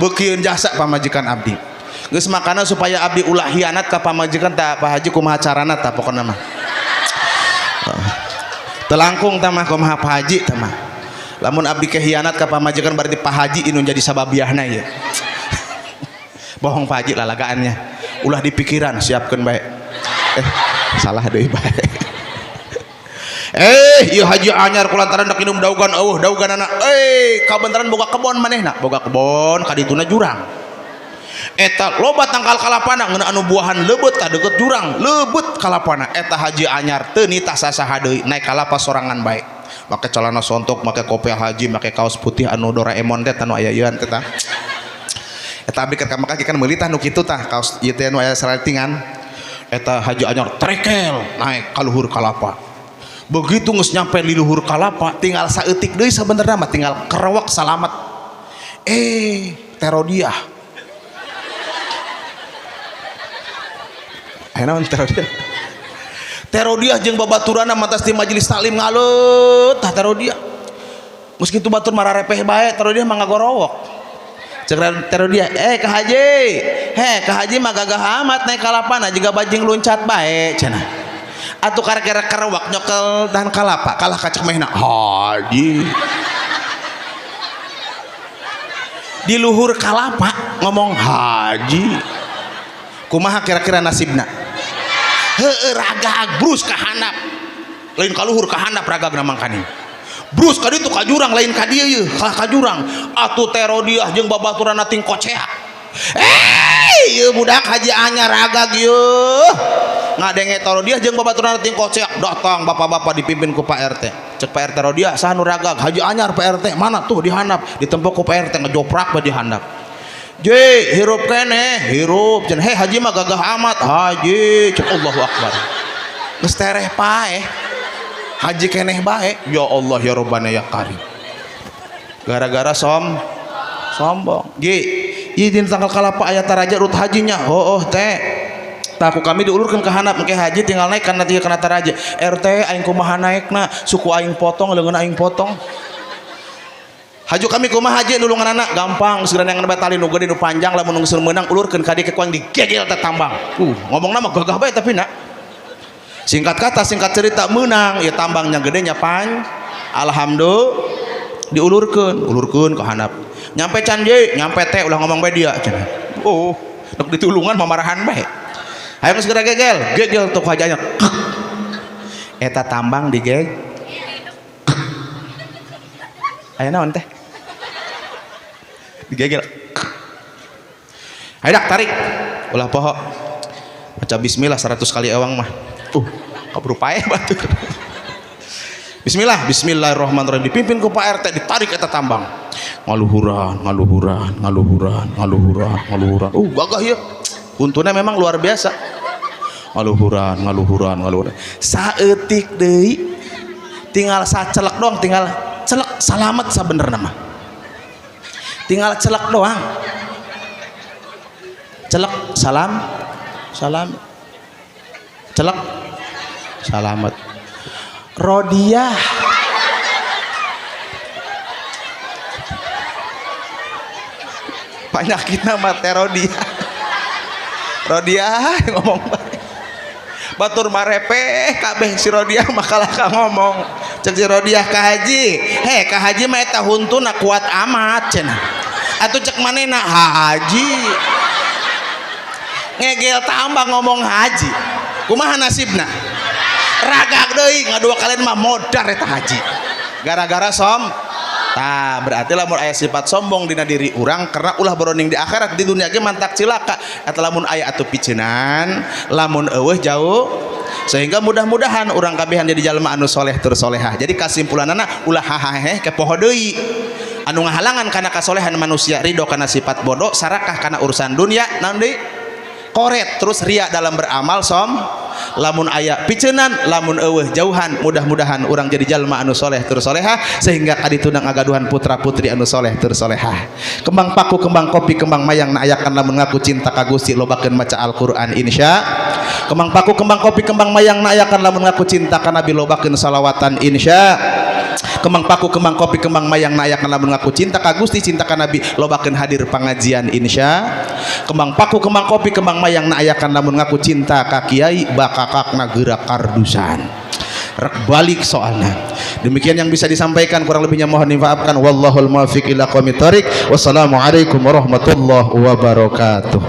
Beukieun jasa pamajikan abdi. Geus makana supaya abdi ulah hianat ka pamajikan tah Pak Haji kumaha carana tah pokona mah. Teu langkung tah mah kumaha Pak Haji tah mah. Lamun abdi kehianat ka pamajikan berarti Pak Haji inu jadi sababiahna ieu. Bohong Pak Haji lalagaannya. Ulah dipikiran siapkeun bae. Salah deui bae. Ieu haji anyar kulantaran dak minum daugan dauganana kabantaran boga kebon manehna boga kebon kadituna jurang eta loba tangkal kalapana ngeuna anu buahan lebeut tah deukeut jurang lebeut kalapana eta haji anyar teu nitah sasaha deui naik kalapa sorangan bae make celana sontok make kopiah haji make kaos putih anu Doraemon teh anu aya ieuan teh tah eta abdi keur ka Mekah kan meuli tah nu kitu tah kaos ieu teh anu aya saletingan eta haji anyar trekel naik ka luhur kalapa. Begitu geus nyampe di luhur kalapa tinggal saeutik deui sabenerna mah tinggal kerewek salamet. Terodiah. Naon terodiah? Terodiah jeung babaturanna mantas di majelis taklim ngaleut tah terodiah. Geus kitu batur mararepeh bae terodiah mah ngagorowok. Cek terodiah, ka haji. Ka haji mah gagah amat naik kalapana jiga bajing loncat bae cenah. Atuh kara-kara kerewak nyokel dan kalapa kalah kacek mehna haji di luhur kalapa ngomong haji kumaha kira-kira nasibna ragag brus ka handap lain ka luhur ka handap ragagna mangkani brus ka ditu ka jurang lain ka dieu yeuh ka jurang atuh terodiah jeung babaturanna ting kocea ieu budak haji anyar ragag yeuh ngadenge Rodiah jeung babaturan ting kocek datang bapak-bapak dipimpin ku Pak RT cek Pak RT Rodiah saha nu ragag haji anyar Pak RT mana tuh di handap ditempok ku Pak RT ngejoprak ba di handap je hirup keneh hirup cenah haji mah gagah amat haji cek Allahu Akbar geus tereh pae haji keneh bae ya Allah ya Rabbana ya Karim gara-gara sombong ge ieu dina tanggal kalapa aya taraja urut hajinya teh taku kami diulurkan ke handap engke haji tinggal naik kana tieu kana taraja RT aing kumaha naekna suku aing potong leungeun aing potong haju kami kumaha haji nulunganana gampang segera yang batalin nu gede nu panjang lamun geus meunang ulurkeun ka dieu kuang digegel teh tambang ngomongna mah gagah bae tapi nak singkat kata singkat cerita meunang ieu tambangnya gede nya alhamdulillah diulurkeun ka handap nyampe can je nyampe teh ulah ngomong bae dia cenah nuk ditulungan mamarahan bae. Ayo segera gegel tuh hajanya. Eta tambang digeg. Ayo naon teh? Digegel. Ayo dak tarik. Ulah poho. Baca bismillah 100 kali ewang mah. Kabur pae batur. Bismillahirrahmanirrahim dipimpin ku Pak RT ditarik eta tambang. Ngaluhuran. Gagah ya. Untuna memang luar biasa. Ngaluhuran. Saeutik deui tinggal sacelek doang, tinggal celek salamet sabenerna mah. Tinggal celek doang. Celek salam. Celek salamet. Rodiah. Penyakitna mah terodiah. Rodiah ngomong batur marepeh kabeh si Rodiah makalah ka ngomong cek si Rodiah ka haji ka haji mah eta huntuna kuat amat cenah atuh cek manehna haji ngegel tambah ngomong haji kumaha nasibna ragak deui ngadua kalian mah modar eta haji gara-gara tah berarti lamun aya sifat sombong dina diri urang karena ulah beroning di akhirat di dunia ge mantak cilaka eta lamun aya atuh piceunan lamun eueuh jauh sehingga mudah-mudahan urang kabehan jadi jalma anu soleh tur solehah jadi kasimpulanana ulah hahahe ke poho deui anu ngahalangan kana kasolehan manusia ridho kana sifat bodoh sarakah kana urusan dunia naon deui koret terus ria dalam beramal lamun aya piceunan lamun eueuh jauhan mudah-mudahan urang jadi jalma anu soleh tur solehah sehingga kadituna ngagaduhan putra putri anu soleh tur solehah kembang paku kembang kopi kembang mayang na ayakan lamun ngaku cinta ka Gusti lobakeun maca Al-Qur'an insya kembang paku kembang kopi kembang mayang na ayakan lamun ngaku cinta ka Nabi lobakeun salawatan insya kembang paku kembang kopi kembang mayang na ayakan lamun ngaku cinta ka Gusti cinta ka Nabi lobakeun hadir pangajian insya kembang paku kembang kopi kembang mayang na ayakan lamun ngaku cinta ka kiai bakakakna gerak kardusan rek balik soalnya demikian yang bisa disampaikan kurang lebihnya mohon dimaafkan wallahul muwaffiq ila aqwamit thoriq wassalamualaikum warahmatullahi wabarakatuh